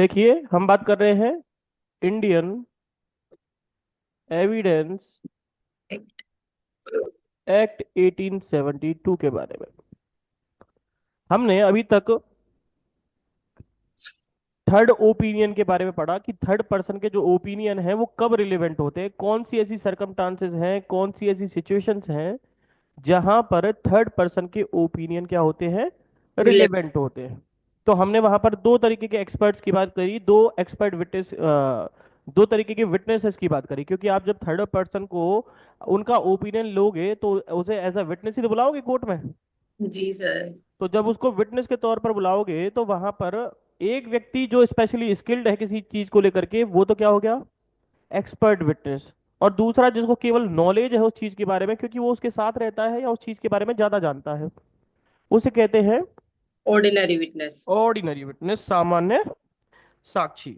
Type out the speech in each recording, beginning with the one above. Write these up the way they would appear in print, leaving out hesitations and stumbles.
देखिए, हम बात कर रहे हैं इंडियन एविडेंस एक्ट 1872 के बारे में। हमने अभी तक थर्ड ओपिनियन के बारे में पढ़ा कि थर्ड पर्सन के जो ओपिनियन है वो कब रिलेवेंट होते हैं, कौन सी ऐसी सरकमस्टांसेस हैं, कौन सी ऐसी सिचुएशंस हैं जहां पर थर्ड पर्सन के ओपिनियन क्या होते हैं, रिलेवेंट। रिलेवेंट होते हैं। तो हमने वहां पर दो तरीके के एक्सपर्ट्स की बात करी, दो तरीके के विटनेसेस की बात करी, क्योंकि आप जब थर्ड पर्सन को उनका ओपिनियन लोगे तो उसे एज अ विटनेस ही तो बुलाओगे कोर्ट में। जी सर। तो जब उसको विटनेस के तौर पर बुलाओगे तो वहां पर एक व्यक्ति जो स्पेशली स्किल्ड है किसी चीज को लेकर के, वो तो क्या हो गया, एक्सपर्ट विटनेस। और दूसरा जिसको केवल नॉलेज है उस चीज के बारे में, क्योंकि वो उसके साथ रहता है या उस चीज के बारे में ज्यादा जानता है, उसे कहते हैं ऑर्डिनरी विटनेस। ऑर्डिनरी विटनेस, सामान्य साक्षी।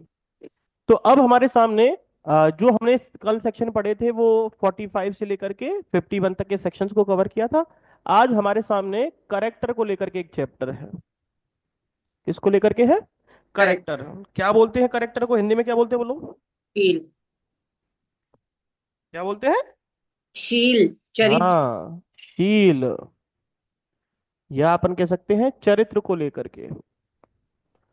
तो अब हमारे सामने जो हमने कल सेक्शन पढ़े थे वो 45 से लेकर के 51 तक के सेक्शंस को कवर किया था। आज हमारे सामने करेक्टर को लेकर के एक चैप्टर है। किसको लेकर के है? करेक्ट। करेक्टर। क्या बोलते हैं करेक्टर को हिंदी में, क्या बोलते हैं बोलो? शील। क्या बोलते हैं? शील चरित्र। हाँ, शील, या अपन कह सकते हैं चरित्र को लेकर के।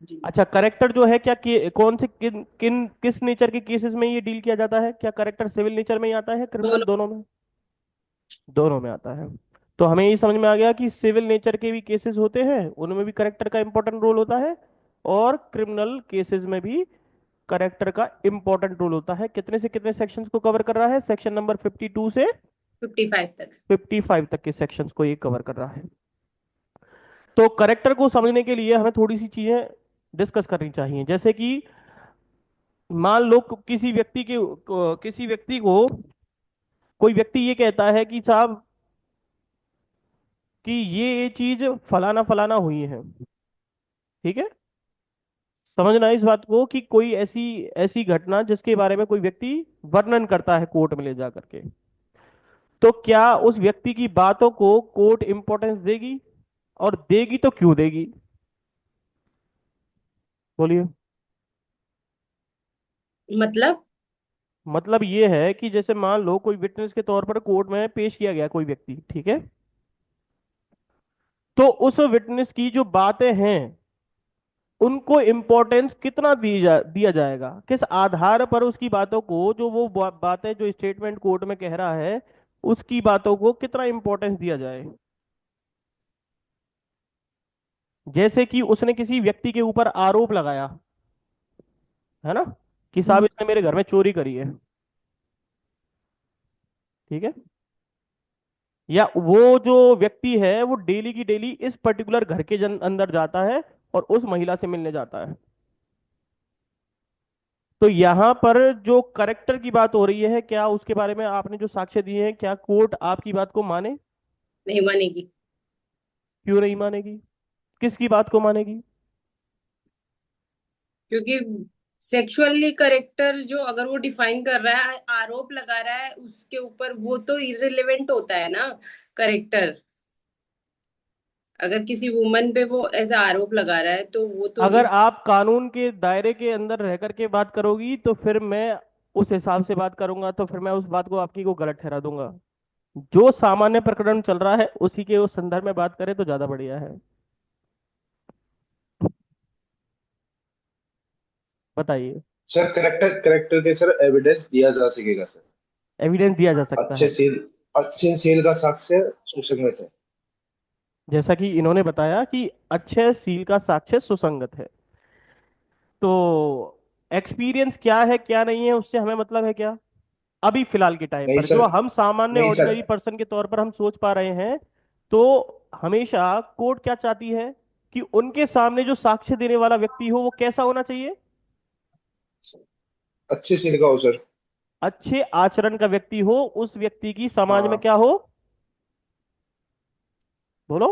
जी। अच्छा, करेक्टर जो है क्या कौन से किन किन किस नेचर के केसेस में ये डील किया जाता है? क्या करेक्टर सिविल नेचर में ही आता है, क्रिमिनल, दोनों। दोनों में? दोनों में आता है। तो हमें ये समझ में आ गया कि सिविल नेचर के भी केसेस होते हैं, उनमें भी करेक्टर का इंपॉर्टेंट रोल होता है, और क्रिमिनल केसेस में भी करेक्टर का इंपॉर्टेंट रोल होता है। कितने से कितने सेक्शंस को कवर कर रहा है? सेक्शन नंबर 52 से 55 तक। 55 तक के सेक्शंस को ये कवर कर रहा है। तो करेक्टर को समझने के लिए हमें थोड़ी सी चीजें डिस्कस करनी चाहिए, जैसे कि मान लो किसी व्यक्ति को कोई व्यक्ति ये कहता है कि साहब कि ये चीज फलाना फलाना हुई है। ठीक है, समझना इस बात को कि कोई ऐसी ऐसी घटना जिसके बारे में कोई व्यक्ति वर्णन करता है कोर्ट में ले जा करके, तो क्या उस व्यक्ति की बातों को कोर्ट इंपॉर्टेंस देगी? और देगी तो क्यों देगी? बोलिए। मतलब। मतलब ये है कि जैसे मान लो कोई विटनेस के तौर पर कोर्ट में पेश किया गया कोई व्यक्ति, ठीक है, तो उस विटनेस की जो बातें हैं उनको इम्पोर्टेंस कितना दिया जाएगा, किस आधार पर उसकी बातों को, जो वो बातें जो स्टेटमेंट कोर्ट में कह रहा है, उसकी बातों को कितना इम्पोर्टेंस दिया जाए। जैसे कि उसने किसी व्यक्ति के ऊपर आरोप लगाया, है ना, कि साहब इसने मेरे घर में चोरी करी है। ठीक है, या वो जो व्यक्ति है वो डेली की डेली इस पर्टिकुलर घर के अंदर जाता है और उस महिला से मिलने जाता है। तो यहाँ पर जो करेक्टर की बात हो रही है, क्या उसके बारे में आपने जो साक्ष्य दिए हैं, क्या कोर्ट आपकी बात को माने? नहीं मानेगी। क्यों नहीं मानेगी? किसकी बात को मानेगी? क्योंकि सेक्सुअली करेक्टर जो अगर वो डिफाइन कर रहा है, आरोप लगा रहा है उसके ऊपर, वो तो इररिलेवेंट होता है ना करेक्टर। अगर किसी वुमन पे वो ऐसा आरोप लगा रहा है तो वो तो अगर आप कानून के दायरे के अंदर रह करके बात करोगी तो फिर मैं उस हिसाब से बात करूंगा, तो फिर मैं उस बात को आपकी को गलत ठहरा दूंगा। जो सामान्य प्रकरण चल रहा है उसी के उस संदर्भ में बात करें तो ज्यादा बढ़िया है। बताइए। सर करेक्टर करेक्टर के सर एविडेंस दिया जा सकेगा सर। एविडेंस दिया जा सकता अच्छे है। सेल अच्छे सेल का साक्ष्य सुसंगत है। जैसा कि इन्होंने बताया कि अक्षय सील का साक्ष्य सुसंगत है। तो एक्सपीरियंस क्या है क्या नहीं है उससे हमें मतलब है क्या? अभी फिलहाल के टाइम नहीं पर सर। जो हम सामान्य नहीं सर। ऑर्डिनरी पर्सन के तौर पर हम सोच पा रहे हैं, तो हमेशा कोर्ट क्या चाहती है कि उनके सामने जो साक्ष्य देने वाला व्यक्ति हो वो कैसा होना चाहिए? अच्छे सेल का हो सर। अच्छे आचरण का व्यक्ति हो, उस व्यक्ति की समाज में हाँ। क्या हो? बोलो।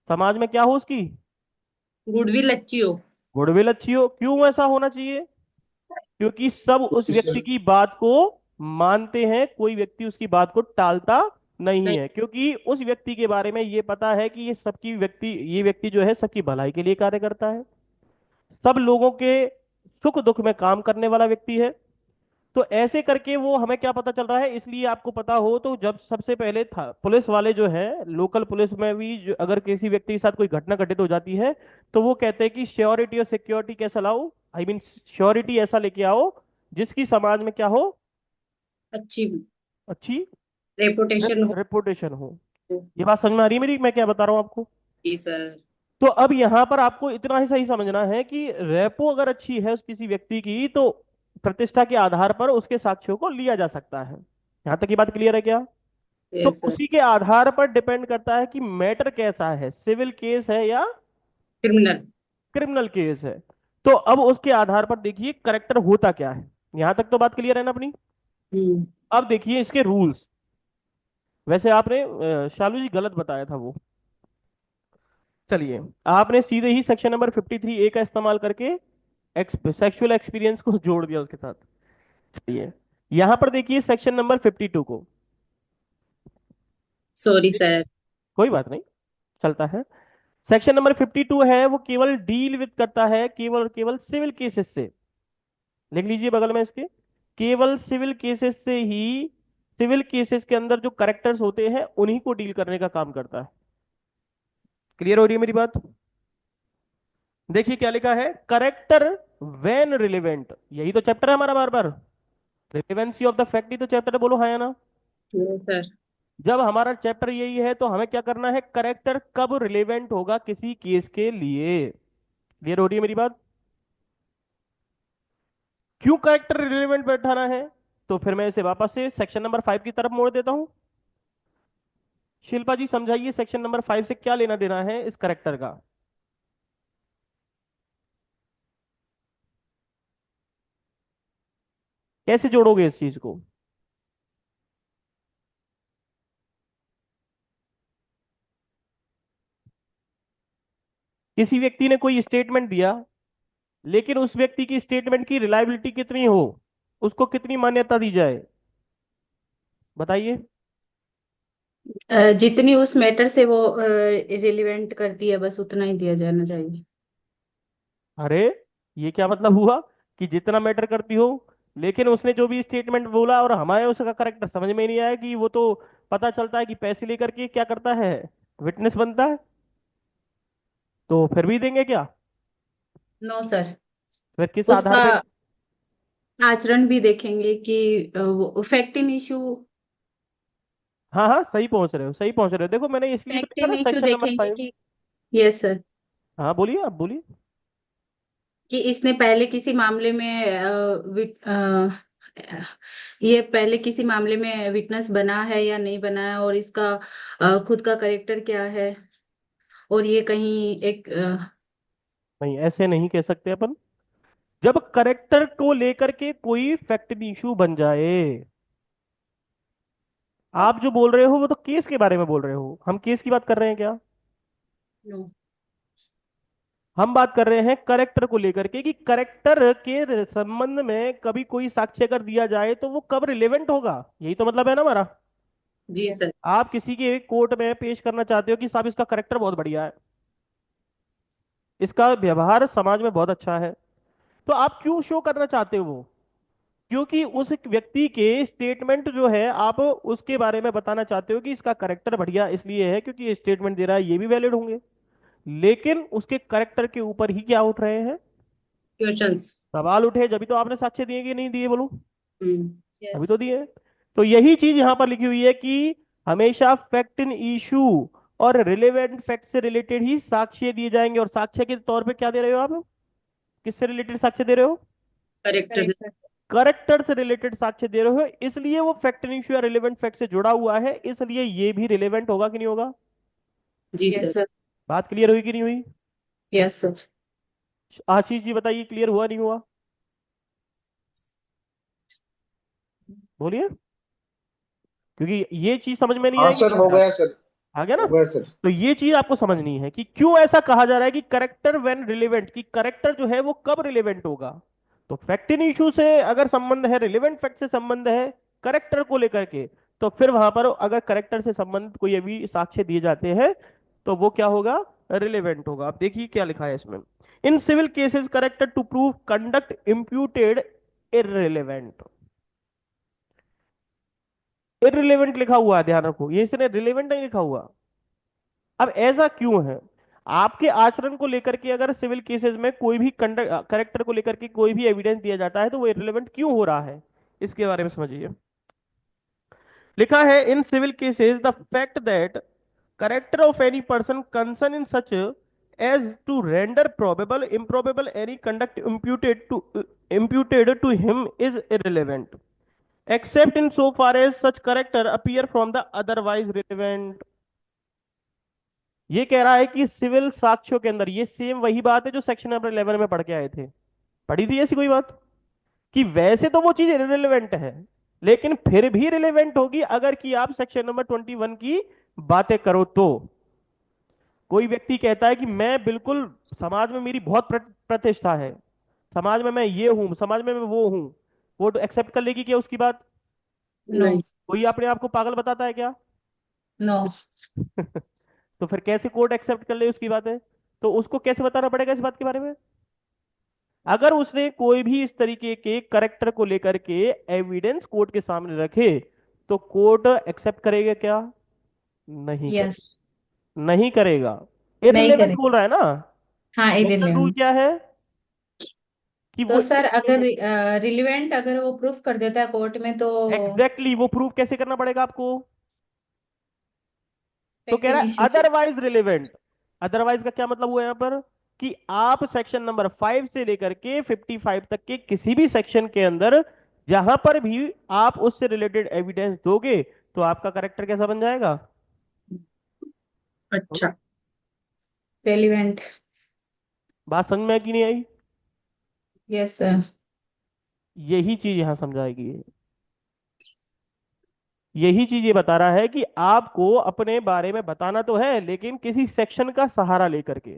समाज में क्या हो उसकी? गुडविल अच्छी हो। गुडविल अच्छी हो। क्यों ऐसा होना चाहिए? क्योंकि सब उस क्योंकि व्यक्ति सर। की बात को मानते हैं, कोई व्यक्ति उसकी बात को टालता नहीं नहीं। है, क्योंकि उस व्यक्ति के बारे में ये पता है कि ये व्यक्ति जो है सबकी भलाई के लिए कार्य करता है, सब लोगों के सुख दुख में काम करने वाला व्यक्ति है। तो ऐसे करके वो हमें क्या पता चल रहा है, इसलिए आपको पता हो तो जब सबसे पहले था पुलिस वाले जो है, लोकल पुलिस में भी अगर किसी व्यक्ति के साथ कोई घटना घटित हो जाती है तो वो कहते हैं कि श्योरिटी और सिक्योरिटी कैसा लाओ, आई मीन श्योरिटी ऐसा लेके आओ जिसकी समाज में क्या हो, अच्छी अच्छी रेपुटेशन हो। रेपुटेशन हो। ये बात समझ में आ रही है मेरी, मैं क्या बता रहा हूँ आपको? जी सर। तो अब यहाँ पर आपको इतना ही सही समझना है कि रेपो अगर अच्छी है उस किसी व्यक्ति की तो प्रतिष्ठा के आधार पर उसके साक्ष्यों को लिया जा सकता है। यहाँ तक की बात क्लियर है क्या? तो यस सर। उसी के आधार पर डिपेंड करता है कि मैटर कैसा है, सिविल केस है या क्रिमिनल। क्रिमिनल केस है। तो अब उसके आधार पर देखिए करेक्टर होता क्या है। यहां तक तो बात क्लियर है ना अपनी? हम्म। अब देखिए इसके रूल्स। वैसे आपने शालू जी गलत बताया था वो। चलिए, आपने सीधे ही सेक्शन नंबर 53A का इस्तेमाल करके सेक्सुअल एक्सपीरियंस को जोड़ दिया उसके साथ। चलिए, यहां पर देखिए सेक्शन नंबर 52 को। Sorry sir. कोई बात नहीं, चलता है। सेक्शन नंबर 52 है वो केवल डील विद करता है केवल और केवल सिविल केसेस से। लिख लीजिए बगल में इसके, केवल सिविल केसेस से ही, सिविल केसेस के अंदर जो करेक्टर्स होते हैं उन्हीं को डील करने का काम करता है। क्लियर हो रही है मेरी बात? देखिए क्या लिखा है, करेक्टर व्हेन रिलेवेंट, यही तो चैप्टर है हमारा बार बार। रिलेवेंसी ऑफ द फैक्ट ही तो चैप्टर है, बोलो हाँ या ना? Yes sir. जब हमारा चैप्टर यही है तो हमें क्या करना है, करेक्टर कब रिलेवेंट होगा किसी केस के लिए। क्लियर हो रही है मेरी बात? क्यों करेक्टर रिलेवेंट बैठाना है? तो फिर मैं इसे वापस से सेक्शन नंबर 5 की तरफ मोड़ देता हूं। शिल्पा जी समझाइए सेक्शन नंबर 5 से क्या लेना देना है इस करेक्टर का। कैसे जोड़ोगे इस चीज को? किसी व्यक्ति ने कोई स्टेटमेंट दिया, लेकिन उस व्यक्ति की स्टेटमेंट की रिलायबिलिटी कितनी हो, उसको कितनी मान्यता दी जाए, बताइए। जितनी उस मैटर से वो रिलेवेंट करती है बस उतना ही दिया जाना चाहिए। अरे, ये क्या मतलब हुआ कि जितना मैटर करती हो, लेकिन उसने जो भी स्टेटमेंट बोला और हमारे उसका करेक्टर समझ में नहीं आया कि वो तो पता चलता है कि पैसे लेकर के क्या करता है, विटनेस बनता है, तो फिर भी देंगे क्या? No sir. फिर किस आधार उसका पे? आचरण भी देखेंगे कि वो फैक्ट इन इशू, हाँ हाँ, सही पहुंच रहे हो, सही पहुंच रहे हो। देखो मैंने इसलिए तो फैक्ट लिखा इन ना इशू सेक्शन नंबर देखेंगे 5। कि यस सर, हाँ बोलिए, आप बोलिए। कि इसने पहले किसी मामले में ये पहले किसी मामले में विटनेस बना है या नहीं बना है, और इसका खुद का करेक्टर क्या है, और ये कहीं एक नहीं, ऐसे नहीं कह सकते अपन। जब करेक्टर को लेकर के कोई फैक्ट इशू बन जाए, आप जो बोल रहे हो वो तो केस के बारे में बोल रहे हो, हम केस की बात कर रहे हैं क्या? नो। हम बात कर रहे हैं करेक्टर को लेकर के कि करेक्टर के संबंध में कभी कोई साक्ष्य अगर दिया जाए तो वो कब रिलेवेंट होगा, यही तो मतलब है ना हमारा। जी सर। आप किसी के कोर्ट में पेश करना चाहते हो कि साहब इसका करेक्टर बहुत बढ़िया है, इसका व्यवहार समाज में बहुत अच्छा है, तो आप क्यों शो करना चाहते हो वो? क्योंकि उस व्यक्ति के स्टेटमेंट जो है आप उसके बारे में बताना चाहते हो कि इसका करेक्टर बढ़िया इसलिए है क्योंकि ये स्टेटमेंट दे रहा है, ये भी वैलिड होंगे। लेकिन उसके करेक्टर के ऊपर ही क्या उठ रहे हैं, क्वेश्चंस। सवाल उठे, जब तो आपने साक्ष्य दिए कि नहीं दिए बोलो? हम्म। अभी यस। तो दिए। तो यही चीज यहां पर लिखी हुई है कि हमेशा फैक्ट इन इशू और रिलेवेंट फैक्ट से रिलेटेड ही साक्ष्य दिए जाएंगे। और साक्ष्य के तौर पे क्या दे रहे हो आप, किससे रिलेटेड साक्ष्य दे रहे हो? करेक्टर से। करेक्टर। करेक्टर से रिलेटेड साक्ष्य दे रहे हो, इसलिए वो फैक्ट इन इशू या रिलेवेंट फैक्ट से जुड़ा हुआ है, इसलिए ये भी रिलेवेंट होगा कि नहीं होगा? जी यस सर। सर। बात क्लियर हुई कि नहीं हुई? Yes sir. आशीष जी बताइए, क्लियर हुआ नहीं हुआ? बोलिए, क्योंकि ये चीज समझ में नहीं हाँ आएगी सर, तो हो फिर गया सर। आ गया ना। हो गया सर। तो ये चीज आपको समझनी है कि क्यों ऐसा कहा जा रहा है कि करेक्टर व्हेन रिलेवेंट, कि करेक्टर जो है वो कब रिलेवेंट होगा। तो फैक्ट इन इशू से अगर संबंध है, रिलेवेंट फैक्ट से संबंध है करेक्टर को लेकर के, तो फिर वहां पर अगर करेक्टर से संबंधित कोई अभी साक्ष्य दिए जाते हैं तो वो क्या होगा, रिलेवेंट होगा। आप देखिए क्या लिखा है इसमें। In civil cases character to prove conduct imputed irrelevant. Irrelevant लिखा हुआ है, ध्यान रखो, ये इसने रिलेवेंट नहीं लिखा हुआ। अब ऐसा क्यों है? आपके आचरण को लेकर के अगर सिविल केसेस में कोई भी कंडक्ट करेक्टर को लेकर के कोई भी एविडेंस दिया जाता है तो वो इररिलेवेंट क्यों हो रहा है, इसके बारे में समझिए। लिखा है in civil cases the fact that character of any person concerned in such as to render probable improbable any conduct imputed to him is irrelevant except in so far as such character appear from the otherwise relevant। ये कह रहा है कि civil साक्ष्यों के अंदर, ये same वही बात है जो सेक्शन नंबर 11 में पढ़ के आए थे, पढ़ी थी ऐसी कोई बात, कि वैसे तो वो चीज इररिलेवेंट है लेकिन फिर भी रिलेवेंट होगी अगर कि आप सेक्शन नंबर 21 की बातें करो तो। कोई व्यक्ति कहता है कि मैं बिल्कुल, समाज में मेरी बहुत प्रतिष्ठा है, समाज में मैं ये हूं, समाज में मैं वो हूं, वो तो एक्सेप्ट कर लेगी क्या उसकी बात? नो। नहीं। कोई अपने आप को पागल बताता है क्या? नो। तो फिर कैसे कोर्ट एक्सेप्ट कर ले उसकी बातें? तो उसको कैसे बताना पड़ेगा इस बात के बारे में? अगर उसने कोई भी इस तरीके के करेक्टर को लेकर के एविडेंस कोर्ट के सामने रखे तो कोर्ट एक्सेप्ट करेगा क्या? नहीं यस। करेगा। नहीं करेगा। नहीं इररिलेवेंट करेगा। बोल रहा है ना। हाँ, जनरल रूल इररिलेवेंट। क्या है कि तो वो सर अगर irrelevant- रिलेवेंट अगर वो प्रूफ कर देता है कोर्ट में तो एग्जैक्टली वो प्रूव कैसे करना पड़ेगा आपको? तो कह इफेक्टिव रहा है इश्यू से। Otherwise relevant. अदरवाइज का क्या मतलब हुआ यहां पर? कि आप सेक्शन नंबर 5 से लेकर के 55 तक के किसी भी सेक्शन के अंदर जहां पर भी आप उससे रिलेटेड एविडेंस दोगे तो आपका करेक्टर कैसा बन जाएगा? हम्म? अच्छा। रेलिवेंट। बात समझ में आई कि नहीं आई? Yes sir. यही चीज यहां समझाएगी। यही चीज ये बता रहा है कि आपको अपने बारे में बताना तो है लेकिन किसी सेक्शन का सहारा लेकर के।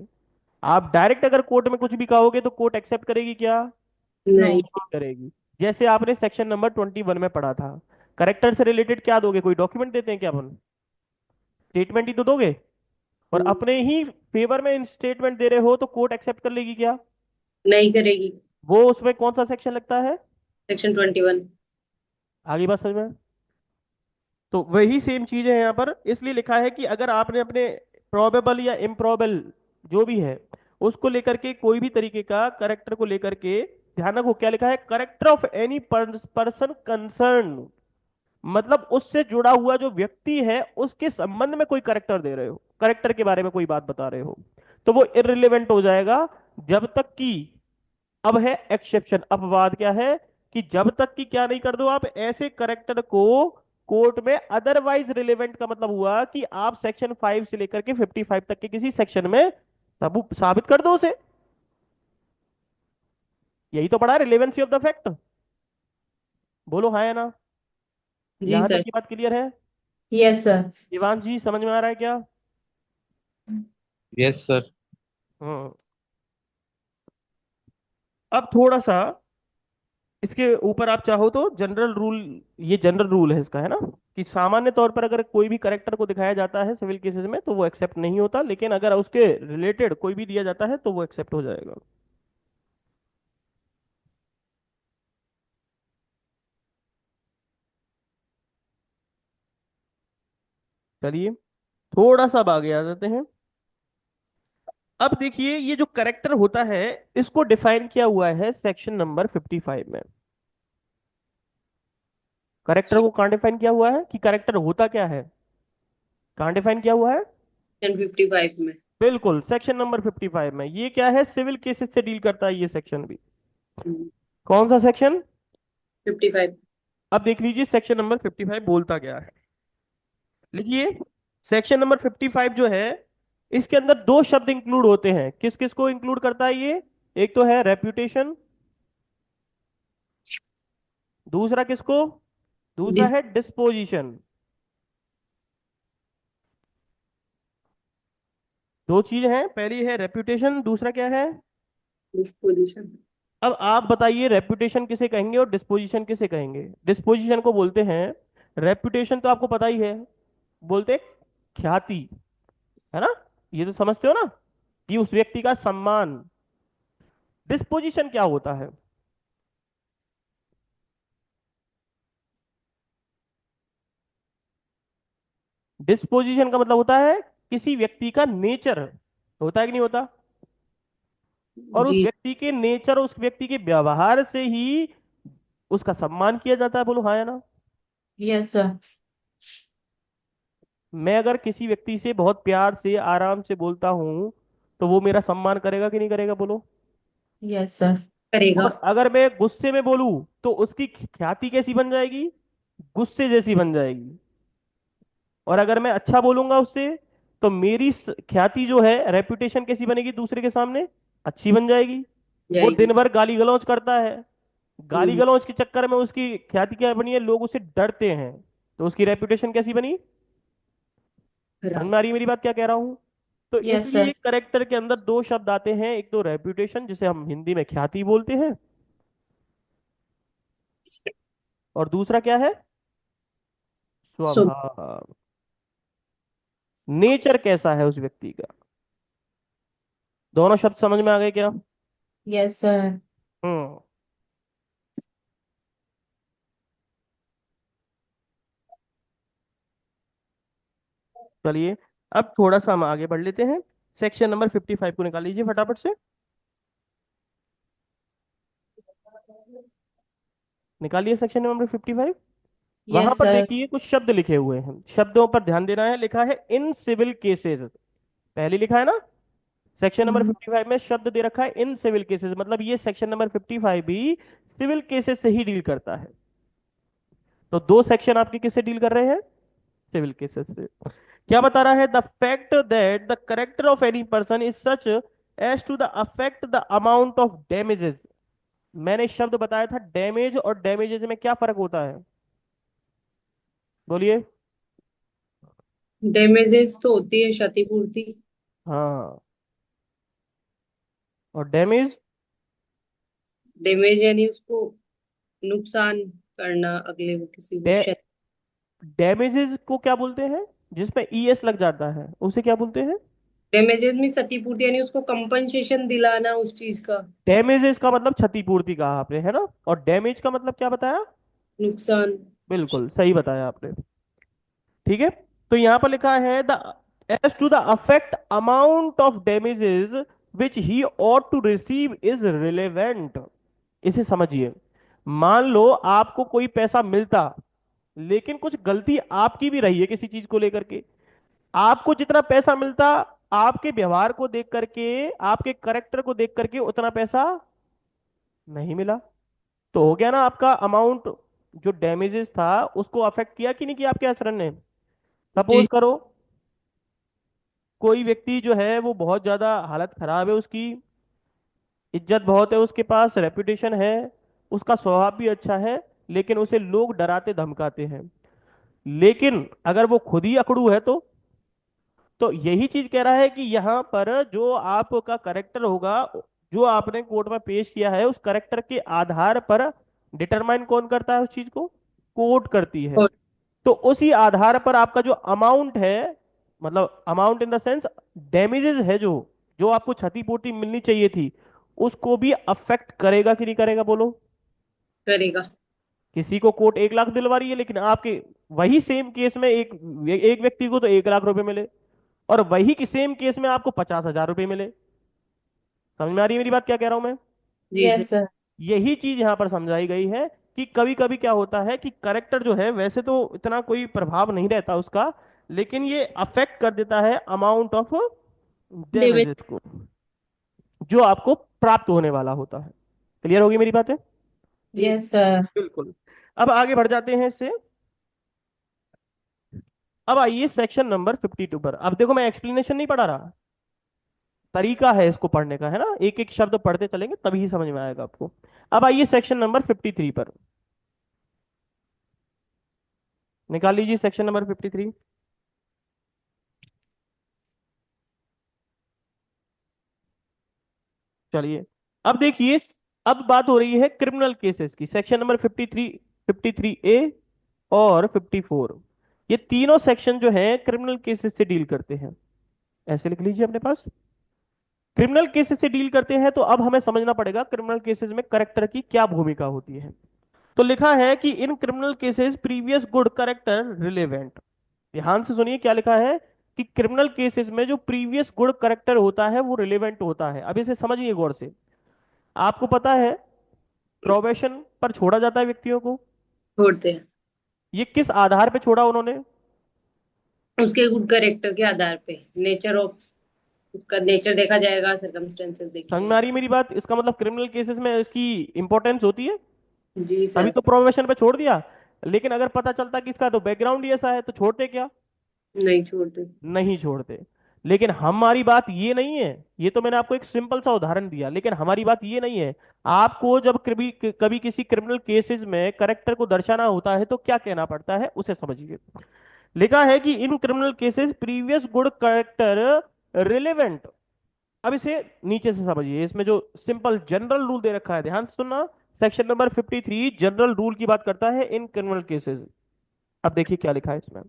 आप डायरेक्ट अगर कोर्ट में कुछ भी कहोगे तो कोर्ट एक्सेप्ट करेगी क्या? नो। नहीं। नहीं करेगी। जैसे आपने सेक्शन नंबर 21 में पढ़ा था, करेक्टर से रिलेटेड क्या दोगे? कोई डॉक्यूमेंट देते हैं क्या अपन? स्टेटमेंट ही तो दोगे। और अपने ही फेवर में स्टेटमेंट दे रहे हो तो कोर्ट एक्सेप्ट कर लेगी क्या? नहीं करेगी। वो उसमें कौन सा सेक्शन लगता है? सेक्शन 21। आगे बात समझ में? तो वही सेम चीज है यहाँ पर, इसलिए लिखा है कि अगर आपने अपने प्रोबेबल या इम्प्रोबेबल जो भी है उसको लेकर के कोई भी तरीके का करेक्टर को लेकर के, ध्यान रखो क्या लिखा है, character of any person concern, मतलब उससे जुड़ा हुआ जो व्यक्ति है उसके संबंध में कोई करेक्टर दे रहे हो, करेक्टर के बारे में कोई बात बता रहे हो तो वो इररिलेवेंट हो जाएगा। जब तक कि, अब है एक्सेप्शन, अपवाद क्या है, कि जब तक कि क्या नहीं कर दो आप ऐसे करेक्टर को कोर्ट में अदरवाइज रिलेवेंट, का मतलब हुआ कि आप सेक्शन 5 से लेकर के 55 तक के किसी सेक्शन में सबूत साबित कर दो उसे। यही तो पढ़ा है, रिलेवेंसी ऑफ द फैक्ट। बोलो हाँ या ना? जी यहां तक सर। की बात क्लियर है? Yes sir. दिवान जी समझ में आ रहा है क्या? Yes sir. हम्म। अब थोड़ा सा इसके ऊपर आप चाहो तो जनरल रूल, ये जनरल रूल है इसका, है ना, कि सामान्य तौर पर अगर कोई भी करेक्टर को दिखाया जाता है सिविल केसेस में तो वो एक्सेप्ट नहीं होता लेकिन अगर उसके रिलेटेड कोई भी दिया जाता है तो वो एक्सेप्ट हो जाएगा। चलिए थोड़ा सा अब आगे आ जाते हैं। अब देखिए ये जो करेक्टर होता है इसको डिफाइन किया हुआ है सेक्शन नंबर 55 में। करेक्टर को कहाँ डिफाइन किया हुआ है कि करेक्टर होता क्या है? कहाँ डिफाइन किया हुआ है? सेक्शन 55 में। बिल्कुल सेक्शन नंबर 55 में। ये क्या है, सिविल केसेस से डील करता है ये सेक्शन भी। कौन सा सेक्शन? 55। अब देख लीजिए सेक्शन नंबर 55 बोलता क्या है। लिखिए, सेक्शन नंबर 55 जो है इसके अंदर दो शब्द इंक्लूड होते हैं, किस किस को इंक्लूड करता है ये? एक तो है रेप्यूटेशन, दूसरा किसको? दूसरा है डिस्पोजिशन। दो चीज हैं, पहली है रेप्यूटेशन, दूसरा क्या है? डिस्पोजिशन। अब आप बताइए रेप्यूटेशन किसे कहेंगे और डिस्पोजिशन किसे कहेंगे? डिस्पोजिशन को बोलते हैं, रेप्यूटेशन तो आपको पता ही है, बोलते ख्याति, है ना, ये तो समझते हो ना, कि उस व्यक्ति का सम्मान, डिस्पोजिशन क्या होता है? डिस्पोजिशन का मतलब होता है किसी व्यक्ति का नेचर, होता है कि नहीं होता? और उस जी। व्यक्ति के नेचर, उस व्यक्ति के व्यवहार से ही उसका सम्मान किया जाता है। बोलो हाँ या ना? Yes sir. मैं अगर किसी व्यक्ति से बहुत प्यार से आराम से बोलता हूँ तो वो मेरा सम्मान करेगा कि नहीं करेगा? बोलो। Yes sir. करेगा। और अगर मैं गुस्से में बोलूँ तो उसकी ख्याति कैसी बन जाएगी? गुस्से जैसी बन जाएगी। और अगर मैं अच्छा बोलूंगा उससे तो मेरी ख्याति जो है, रेपुटेशन कैसी बनेगी दूसरे के सामने? अच्छी बन जाएगी। वो जाएगी। दिन भर गाली गलौज करता है, गाली हम्म। गलौज के चक्कर में उसकी ख्याति क्या बनी है? लोग उससे डरते हैं, तो उसकी रेपुटेशन कैसी बनी? समझ खराब। में आ रही है मेरी बात क्या कह रहा हूं? तो यस इसलिए सर। करेक्टर के अंदर दो शब्द आते हैं, एक तो रेपुटेशन जिसे हम हिंदी में ख्याति बोलते हैं, और दूसरा क्या है? सो स्वभाव। नेचर कैसा है उस व्यक्ति का। दोनों शब्द समझ में आ गए क्या? Yes sir. हम्म। चलिए, अब थोड़ा सा हम आगे बढ़ लेते हैं। सेक्शन नंबर 55 को निकाल लीजिए फटाफट से। निकालिए सेक्शन नंबर 55। वहां यस पर सर। देखिए कुछ शब्द लिखे हुए हैं, शब्दों पर ध्यान देना है। लिखा है इन सिविल केसेस, पहले लिखा है ना। सेक्शन नंबर हम्म। 55 में शब्द दे रखा है इन सिविल केसेस, मतलब ये सेक्शन नंबर 55 भी सिविल केसेस से ही डील करता है। तो दो सेक्शन आपके किससे डील कर रहे हैं? सिविल केसेस से। क्या बता रहा है? The fact that the character of any person is such as to the affect the amount of damages. मैंने शब्द बताया था डैमेज और डैमेजेस में क्या फर्क होता है? बोलिए। डैमेजेस तो होती है क्षतिपूर्ति। हाँ, और डैमेज? डैमेज यानी उसको नुकसान करना, अगले को किसी को क्षति। डैमेजेस को क्या बोलते हैं? जिसमें ईएस लग जाता है उसे क्या बोलते हैं? डैमेजेस में क्षतिपूर्ति यानी उसको कंपनसेशन दिलाना उस चीज का। डैमेजेस का मतलब क्षतिपूर्ति कहा आपने, है ना? और डैमेज का मतलब क्या बताया? नुकसान। बिल्कुल सही बताया आपने। ठीक है। तो यहां पर लिखा है the as to the affect amount of damages which he ought to receive is relevant. इसे समझिए। मान लो आपको कोई पैसा मिलता, लेकिन कुछ गलती आपकी भी रही है किसी चीज को लेकर के। आपको जितना पैसा मिलता, आपके व्यवहार को देख करके, आपके करेक्टर को देख करके उतना पैसा नहीं मिला। तो हो गया ना आपका अमाउंट, जो डैमेजेस था उसको अफेक्ट किया कि नहीं किया आपके आचरण ने? जी। सपोज करो कोई व्यक्ति जो है वो बहुत ज्यादा हालत खराब है उसकी, इज्जत बहुत है उसके पास, रेपुटेशन है, उसका स्वभाव भी अच्छा है, लेकिन उसे लोग डराते धमकाते हैं। लेकिन अगर वो खुद ही अकड़ू है तो यही चीज कह रहा है कि यहाँ पर जो आपका करेक्टर होगा, जो आपने कोर्ट में पेश किया है, उस करेक्टर के आधार पर डिटरमाइन कौन करता है उस चीज को? कोर्ट करती है। और तो उसी आधार पर आपका जो अमाउंट है, मतलब amount in the sense damages है, जो जो आपको क्षतिपूर्ति मिलनी चाहिए थी, उसको भी अफेक्ट करेगा कि नहीं करेगा? बोलो। करेगा। किसी को कोर्ट 1 लाख दिलवा रही है, लेकिन आपके वही सेम केस में एक एक व्यक्ति को तो 1 लाख रुपए मिले, और वही की सेम केस में आपको 50,000 रुपए मिले। समझ में आ रही है मेरी बात क्या कह रहा हूं मैं? जी सर। Yes sir. यही चीज यहां पर समझाई गई है कि कभी कभी क्या होता है कि करेक्टर जो है वैसे तो इतना कोई प्रभाव नहीं रहता उसका, लेकिन ये अफेक्ट कर देता है अमाउंट ऑफ डैमेज। डैमेजेस को, जो आपको प्राप्त होने वाला होता है। क्लियर होगी मेरी बातें? जी सर। Yes sir. बिल्कुल। अब आगे बढ़ जाते हैं इससे। अब आइए सेक्शन नंबर 52 पर। अब देखो मैं एक्सप्लेनेशन नहीं पढ़ा रहा, तरीका है इसको पढ़ने का, है ना? एक एक शब्द पढ़ते चलेंगे तभी समझ में आएगा आपको। अब आइए सेक्शन नंबर 53 पर। निकाल लीजिए सेक्शन नंबर 53। चलिए, अब देखिए, अब बात हो रही है क्रिमिनल केसेस की। सेक्शन नंबर 53, 53A और 54, ये तीनों सेक्शन जो है क्रिमिनल केसेस से डील करते हैं। ऐसे लिख लीजिए अपने पास। क्रिमिनल केसेस से डील करते हैं, तो अब हमें समझना पड़ेगा क्रिमिनल केसेस में करेक्टर की क्या भूमिका होती है। तो लिखा है कि in criminal cases previous good character relevant. ध्यान से सुनिए क्या लिखा है कि क्रिमिनल केसेस में जो प्रीवियस गुड करेक्टर होता है वो रिलेवेंट होता है। अब इसे समझिए गौर से। आपको पता है प्रोबेशन पर छोड़ा जाता है व्यक्तियों को। छोड़ते हैं ये किस आधार पे छोड़ा उन्होंने? उसके गुड करेक्टर के आधार पे, नेचर ऑफ, उसका नेचर देखा जाएगा, सर्कमस्टेंसेस देखे समझ में आ रही है जाएंगे। मेरी बात? इसका मतलब क्रिमिनल केसेस में इसकी इंपॉर्टेंस होती है, जी तभी सर। तो प्रोबेशन पे छोड़ दिया। लेकिन अगर पता चलता कि इसका तो बैकग्राउंड ही ऐसा है तो छोड़ते क्या? नहीं छोड़ते। नहीं छोड़ते। लेकिन हमारी बात ये नहीं है, ये तो मैंने आपको एक सिंपल सा उदाहरण दिया, लेकिन हमारी बात ये नहीं है। आपको जब कभी कभी किसी क्रिमिनल केसेस में करेक्टर को दर्शाना होता है तो क्या कहना पड़ता है उसे समझिए। लिखा है कि in criminal cases previous good character relevant. अब इसे नीचे से समझिए, इसमें जो सिंपल जनरल रूल दे रखा है, ध्यान से सुनना। सेक्शन नंबर 53 जनरल रूल की बात करता है इन क्रिमिनल केसेस। अब देखिए क्या लिखा है इसमें।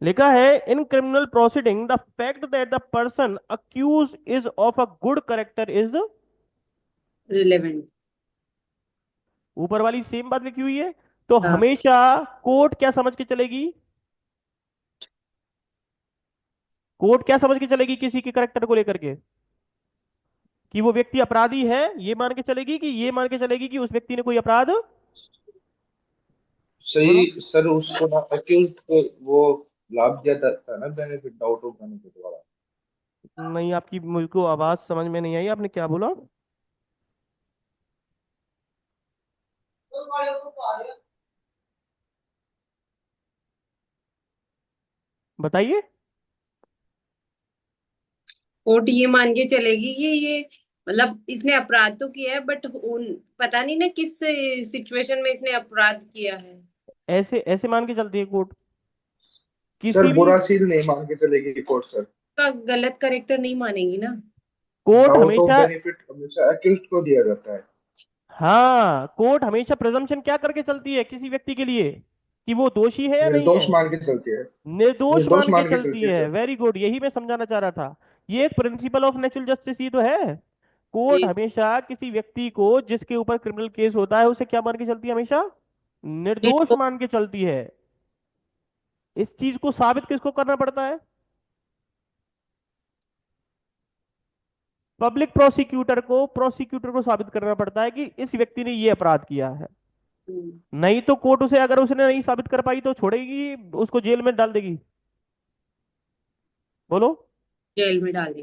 लिखा है in criminal proceeding the fact that the person accused is of a good character is. Relevant. ऊपर वाली सेम बात लिखी हुई है। तो हाँ। हमेशा कोर्ट क्या समझ के चलेगी? कोर्ट क्या समझ के चलेगी किसी के करेक्टर को लेकर के? कि वो व्यक्ति अपराधी है, ये मान के चलेगी कि ये मान के चलेगी कि उस व्यक्ति ने कोई अपराध? सही बोलो। सर, उसको ना अक्यूज को वो लाभ दिया था ना, बेनिफिट, डाउट ऑफ बेनिफिट वाला। नहीं, आपकी मुझको आवाज समझ में नहीं आई, आपने क्या बोला? बताइए। कोर्ट ये मान के चलेगी कि ये, मतलब इसने अपराध तो किया है, बट उन, पता नहीं ना किस सिचुएशन में इसने अपराध किया है। ऐसे ऐसे मान के चलती है कोर्ट सर किसी भी। बुरा सील नहीं मान के चलेगी कोर्ट सर। का गलत करेक्टर नहीं मानेगी ना। कोर्ट डाउट ऑफ हमेशा, बेनिफिट हमेशा अक्यूज को दिया जाता है। हाँ, कोर्ट हमेशा प्रिजम्पशन क्या करके चलती है किसी व्यक्ति के लिए? कि वो दोषी है या नहीं निर्दोष है? मान के चलती है। निर्दोष निर्दोष मान के मान के चलती चलती है है। सर। वेरी गुड, यही मैं समझाना चाह रहा था। ये एक प्रिंसिपल ऑफ नेचुरल जस्टिस ही तो है। कोर्ट जी। हमेशा किसी व्यक्ति को जिसके ऊपर क्रिमिनल केस होता है उसे क्या मान के चलती है? हमेशा निर्दोष निर्दोष। मान के चलती है। इस चीज को साबित किसको करना पड़ता है? पब्लिक प्रोसिक्यूटर को साबित करना पड़ता है कि इस व्यक्ति ने ये अपराध किया है। नहीं तो कोर्ट उसे, अगर उसने नहीं साबित कर पाई तो छोड़ेगी, उसको जेल में डाल देगी? बोलो। जेल में डाल दी।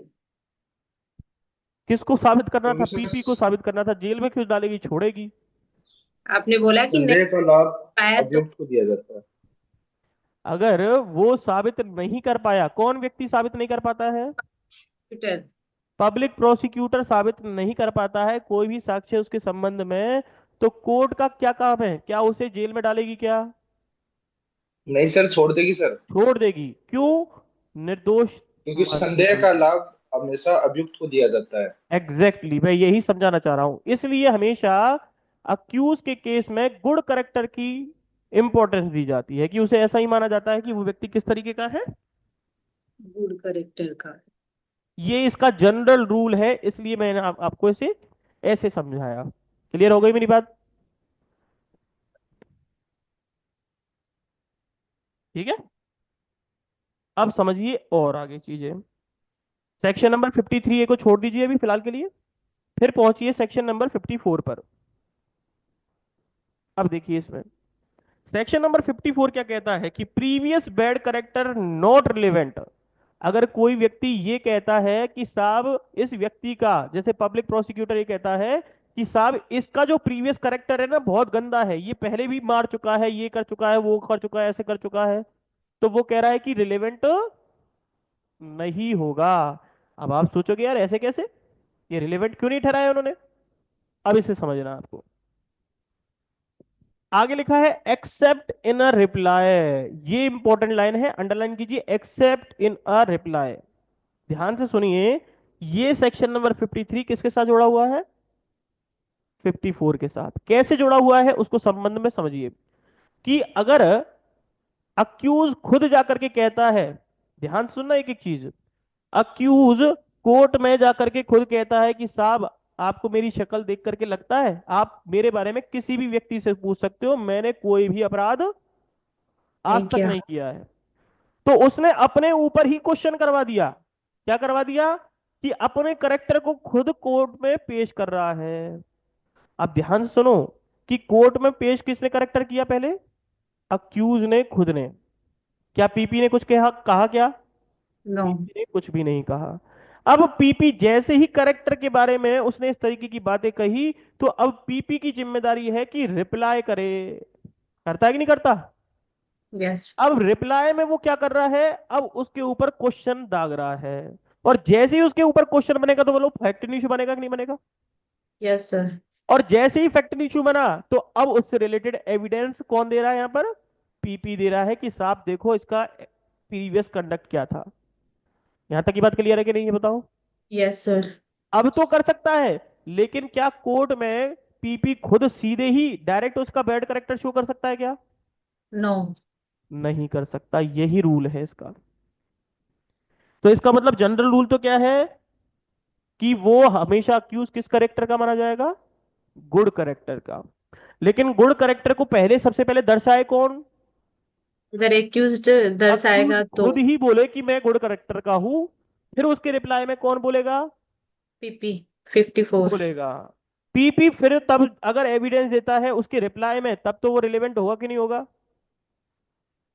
किसको साबित करना था? क्योंकि सर पीपी को साबित करना था, जेल में क्यों डालेगी? छोड़ेगी। आपने बोला कि नहीं संदेह का लाभ पाया तो अभियुक्त को दिया जाता है। अगर वो साबित नहीं कर पाया, कौन व्यक्ति साबित नहीं कर पाता है? ट्विटर। पब्लिक प्रोसिक्यूटर साबित नहीं कर पाता है कोई भी साक्ष्य उसके संबंध में, तो कोर्ट का क्या काम है? क्या उसे जेल में डालेगी क्या? नहीं सर, छोड़ देगी सर। छोड़ देगी। क्यों? निर्दोष क्योंकि मान के संदेह का चलती। लाभ हमेशा अभियुक्त को दिया जाता है। एग्जैक्टली exactly, मैं यही समझाना चाह रहा हूं। इसलिए हमेशा अक्यूज के केस में गुड करेक्टर की इंपॉर्टेंस दी जाती है, कि उसे ऐसा ही माना जाता है कि वो व्यक्ति किस तरीके का है। गुड करेक्टर का। ये इसका जनरल रूल है, इसलिए मैंने आपको इसे ऐसे समझाया। क्लियर हो गई मेरी बात? ठीक है। अब समझिए और आगे चीजें। सेक्शन नंबर 53 ए को छोड़ दीजिए अभी फिलहाल के लिए, फिर पहुंचिए सेक्शन नंबर 54 पर। अब देखिए इसमें सेक्शन नंबर 54 क्या कहता है कि previous bad character not relevant. अगर कोई व्यक्ति ये कहता है कि साहब इस व्यक्ति का, जैसे पब्लिक प्रोसिक्यूटर ये कहता है कि साहब इसका जो प्रीवियस करेक्टर है ना बहुत गंदा है, ये पहले भी मार चुका है, ये कर चुका है, वो कर चुका है, ऐसे कर चुका है, तो वो कह रहा है कि रिलेवेंट नहीं होगा। अब आप सोचोगे यार ऐसे कैसे, ये रिलेवेंट क्यों नहीं ठहराया उन्होंने? अब इसे समझना आपको। आगे लिखा है एक्सेप्ट इन अ रिप्लाई। ये इंपॉर्टेंट लाइन है, अंडरलाइन कीजिए, एक्सेप्ट इन अ रिप्लाई। ध्यान से सुनिए। ये सेक्शन नंबर 53 किसके साथ जुड़ा हुआ है? 54 के साथ। कैसे जुड़ा हुआ है उसको संबंध में समझिए। कि अगर अक्यूज खुद जाकर के कहता है, ध्यान से सुनना एक एक चीज, अक्यूज कोर्ट में जाकर के खुद कहता है कि साहब आपको मेरी शक्ल देख करके लगता है, आप मेरे बारे में किसी भी व्यक्ति से पूछ सकते हो, मैंने कोई भी अपराध आज नहीं तक किया। नहीं किया है। तो उसने अपने ऊपर ही क्वेश्चन करवा दिया। क्या करवा दिया? कि अपने करेक्टर को खुद कोर्ट में पेश कर रहा है। अब ध्यान से सुनो कि कोर्ट में पेश किसने करेक्टर किया पहले? अक्यूज ने खुद ने। क्या पीपी ने कुछ कहा क्या? नो। पीपी ने कुछ भी नहीं कहा। अब पीपी जैसे ही करेक्टर के बारे में उसने इस तरीके की बातें कही, तो अब पीपी की जिम्मेदारी है कि रिप्लाई करे। करता है कि नहीं करता? यस। अब रिप्लाई में वो क्या कर रहा है? अब उसके ऊपर क्वेश्चन दाग रहा है। और जैसे ही उसके ऊपर क्वेश्चन बनेगा तो बोलो फैक्ट इशू बनेगा कि नहीं बनेगा? Yes sir. और जैसे ही फैक्ट इशू बना तो अब उससे रिलेटेड एविडेंस कौन दे रहा है यहां पर? पीपी दे रहा है कि साहब देखो इसका प्रीवियस कंडक्ट क्या था। यहां तक की बात क्लियर है कि नहीं, ये बताओ। Yes sir. अब तो कर सकता है, लेकिन क्या कोर्ट में पीपी खुद सीधे ही डायरेक्ट उसका बैड करेक्टर शो कर सकता है क्या? नो। नहीं कर सकता, यही रूल है इसका। तो इसका मतलब जनरल रूल तो क्या है कि वो हमेशा अक्यूज किस करेक्टर का माना जाएगा? गुड करेक्टर का। लेकिन गुड करेक्टर को पहले सबसे पहले दर्शाए कौन? अगर एक्यूज्ड अक्यूज दर्शाएगा तो खुद ही बोले कि मैं गुड करेक्टर का हूं, फिर उसके रिप्लाई में कौन बोलेगा? पीपी 54 बोलेगा पीपी। फिर तब अगर एविडेंस देता है उसके रिप्लाई में, तब तो वो रिलेवेंट होगा कि नहीं होगा?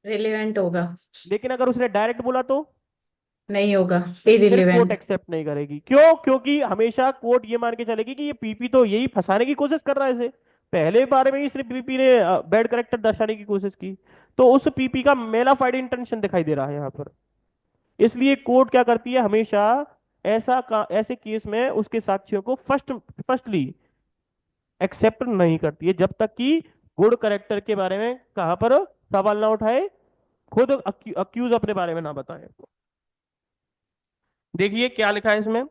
रिलेवेंट होगा। लेकिन अगर उसने डायरेक्ट बोला तो नहीं होगा, फिर कोर्ट इरिलेवेंट। एक्सेप्ट नहीं करेगी। क्यों? क्योंकि हमेशा कोर्ट ये मान के चलेगी कि ये पीपी तो यही फंसाने की कोशिश कर रहा है इसे। पहले बारे में ही सिर्फ पीपी ने बैड करेक्टर दर्शाने की कोशिश की, तो उस पीपी का मेलाफाइड इंटेंशन दिखाई दे रहा है यहाँ पर। इसलिए कोर्ट क्या करती है हमेशा? ऐसे केस में उसके साक्ष्यों को फर्स्टली एक्सेप्ट नहीं करती है, जब तक कि गुड करेक्टर के बारे में कहां पर सवाल ना उठाए, खुद अक्यूज अपने बारे में ना बताए। देखिए क्या लिखा है इसमें।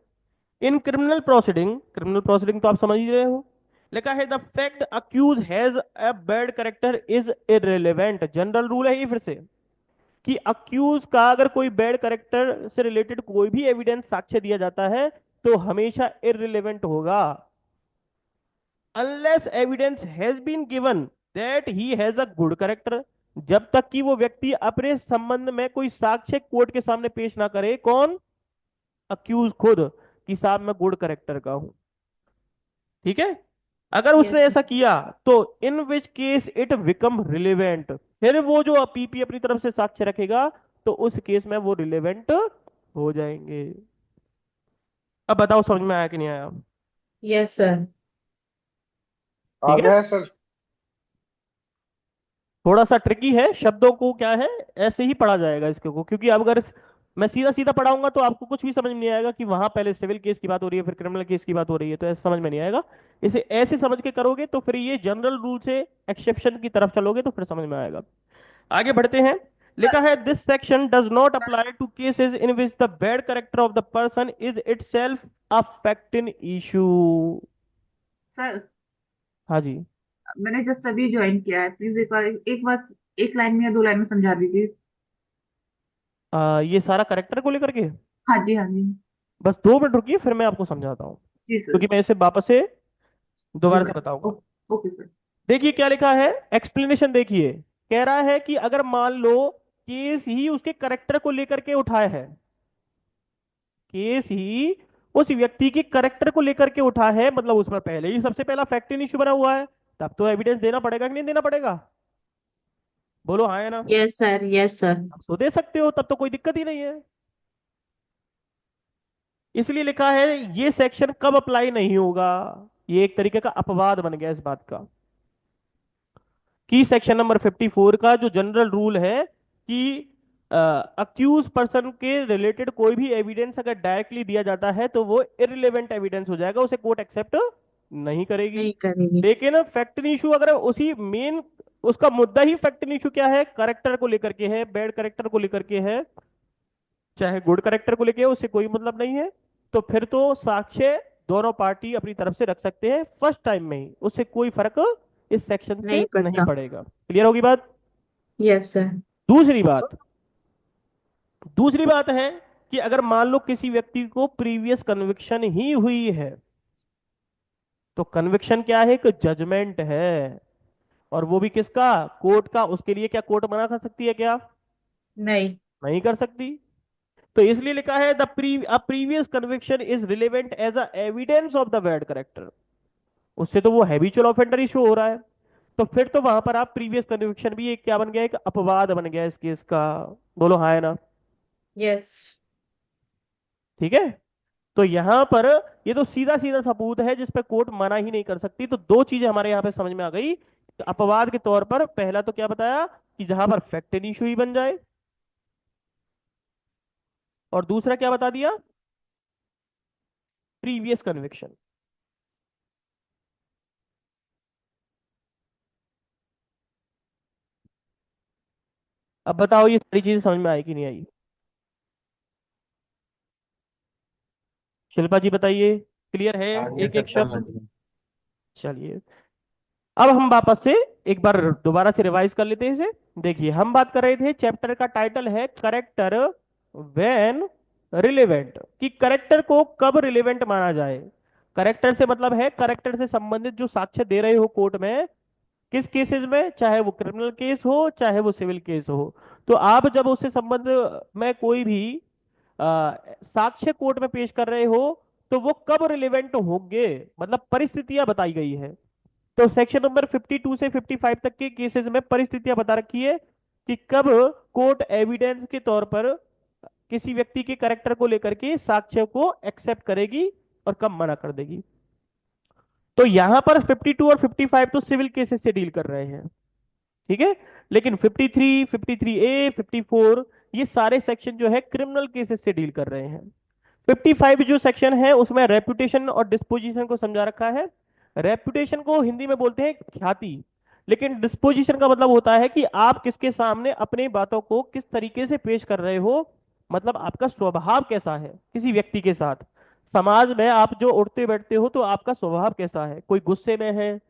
इन क्रिमिनल प्रोसीडिंग तो आप समझ ही रहे हो। लिखा है the fact accused has a bad character is irrelevant. General rule है ये फिर से, कि अक्यूज का अगर कोई बैड करेक्टर से रिलेटेड कोई भी एविडेंस साक्ष्य दिया जाता है तो हमेशा इररिलेवेंट होगा, unless evidence has been given that he has a good character. जब तक कि वो व्यक्ति अपने संबंध में कोई साक्ष्य कोर्ट के सामने पेश ना करे। कौन? अक्यूज खुद, कि साहब मैं गुड करेक्टर का हूं। ठीक है। अगर उसने यस। ऐसा किया तो इन which case it become relevant. फिर वो जो पीपी अपनी तरफ से साक्ष्य रखेगा तो उस केस में वो रिलेवेंट हो जाएंगे। अब बताओ समझ में आया कि नहीं आया? Yes sir. आ ठीक है। गया है सर। थोड़ा सा ट्रिकी है, शब्दों को क्या है ऐसे ही पढ़ा जाएगा इसके को, क्योंकि अब अगर मैं सीधा सीधा पढ़ाऊंगा तो आपको कुछ भी समझ में नहीं आएगा कि वहां पहले सिविल केस की बात हो रही है फिर क्रिमिनल केस की बात हो रही है, तो ऐसे समझ में नहीं आएगा। इसे ऐसे समझ के करोगे तो फिर ये जनरल रूल से एक्सेप्शन की तरफ चलोगे तो फिर समझ में आएगा। आगे बढ़ते हैं। लिखा है this section does not apply to cases in which the bad character of the person is itself a fact in issue. Sir, हाँ जी। मैंने जस्ट अभी ज्वाइन किया है। प्लीज एक बार एक लाइन में या दो लाइन में समझा दीजिए। ये सारा करेक्टर को लेकर के हाँ जी, हाँ जी। बस 2 मिनट रुकिए, फिर मैं आपको समझाता हूँ, जी सर। क्योंकि मैं इसे वापस से दोबारा से रिवाइज। बताऊंगा। Okay sir. देखिए क्या लिखा है, एक्सप्लेनेशन देखिए। कह रहा है कि अगर मान लो केस ही उसके करेक्टर को लेकर के उठाया है, केस ही उस व्यक्ति के करेक्टर को लेकर के उठा है, मतलब उसमें पहले ही सबसे पहला फैक्ट इन इश्यू बना हुआ है, तब तो एविडेंस देना पड़ेगा कि नहीं देना पड़ेगा? बोलो हाँ या ना। Yes sir. Yes sir. अब तो दे सकते हो, तब तो कोई दिक्कत ही नहीं है। इसलिए लिखा है ये सेक्शन कब अप्लाई नहीं होगा। ये एक तरीके का अपवाद बन गया इस बात का, कि सेक्शन नंबर 54 का जो जनरल रूल है कि अक्यूज पर्सन के रिलेटेड कोई भी एविडेंस अगर डायरेक्टली दिया जाता है तो वो इररिलेवेंट एविडेंस हो जाएगा, उसे कोर्ट एक्सेप्ट नहीं करेगी। नहीं करेगी। लेकिन फैक्ट इशू अगर उसी मेन, उसका मुद्दा ही फैक्ट इशू क्या है, करेक्टर को लेकर के है, बैड करेक्टर को लेकर के है, चाहे गुड करेक्टर को लेके है, उससे कोई मतलब नहीं है, तो फिर तो साक्ष्य दोनों पार्टी अपनी तरफ से रख सकते हैं फर्स्ट टाइम में ही, उससे कोई फर्क इस सेक्शन नहीं से नहीं पड़ता। पड़ेगा। क्लियर होगी बात? Yes sir. दूसरी बात दूसरी बात है कि अगर मान लो किसी व्यक्ति को प्रीवियस कन्विक्शन ही हुई है, तो कन्विक्शन क्या है? एक जजमेंट है, और वो भी किसका? कोर्ट का। उसके लिए क्या कोर्ट मना कर सकती है क्या? नहीं। नहीं कर सकती। तो इसलिए लिखा है the previous conviction is relevant as a evidence of the bad character. उससे तो वो हैबिचुअल ऑफेंडर ही शो हो रहा है। तो फिर तो वहां पर आप प्रीवियस कन्विक्शन भी एक क्या बन गया? एक अपवाद बन गया इस केस का। बोलो हाँ है ना? यस। ठीक है। तो यहां पर ये तो सीधा सीधा सबूत है जिस पे कोर्ट मना ही नहीं कर सकती। तो दो चीजें हमारे यहाँ पे समझ में आ गई। तो अपवाद के तौर पर पहला तो क्या बताया कि जहां पर फैक्ट एन इशू ही बन जाए, और दूसरा क्या बता दिया? Previous conviction. अब बताओ ये सारी चीजें समझ में आई कि नहीं आई? शिल्पा जी बताइए, क्लियर है? आगे एक सर एक समझ शब्द। में। चलिए, अब हम वापस से एक बार दोबारा से रिवाइज कर लेते हैं इसे। देखिए, हम बात कर रहे थे, चैप्टर का टाइटल है करेक्टर व्हेन रिलेवेंट, कि करेक्टर को कब रिलेवेंट माना जाए। करेक्टर से मतलब है करेक्टर से संबंधित जो साक्ष्य दे रहे हो कोर्ट में, किस केसेस में, चाहे वो क्रिमिनल केस हो चाहे वो सिविल केस हो। तो आप जब उससे संबंध में कोई भी साक्ष्य कोर्ट में पेश कर रहे हो, तो वो कब रिलेवेंट होंगे, मतलब परिस्थितियां बताई गई है। तो सेक्शन नंबर 52 से 55 तक के केसेस में परिस्थितियां बता रखी है कि कब कोर्ट एविडेंस के तौर पर किसी व्यक्ति के करेक्टर को लेकर के साक्ष्य को एक्सेप्ट करेगी और कब मना कर देगी। तो यहां पर 52 और 55 तो सिविल केसेस से डील कर रहे हैं, ठीक है। लेकिन 53, 53A, 54, ये सारे सेक्शन जो है क्रिमिनल केसेस से डील कर रहे हैं। 55 जो सेक्शन है उसमें रेपुटेशन और डिस्पोजिशन को समझा रखा है। रेपुटेशन को हिंदी में बोलते हैं ख्याति, लेकिन डिस्पोजिशन का मतलब होता है कि आप किसके सामने अपनी बातों को किस तरीके से पेश कर रहे हो, मतलब आपका स्वभाव कैसा है किसी व्यक्ति के साथ। समाज में आप जो उठते बैठते हो तो आपका स्वभाव कैसा है, कोई गुस्से में है,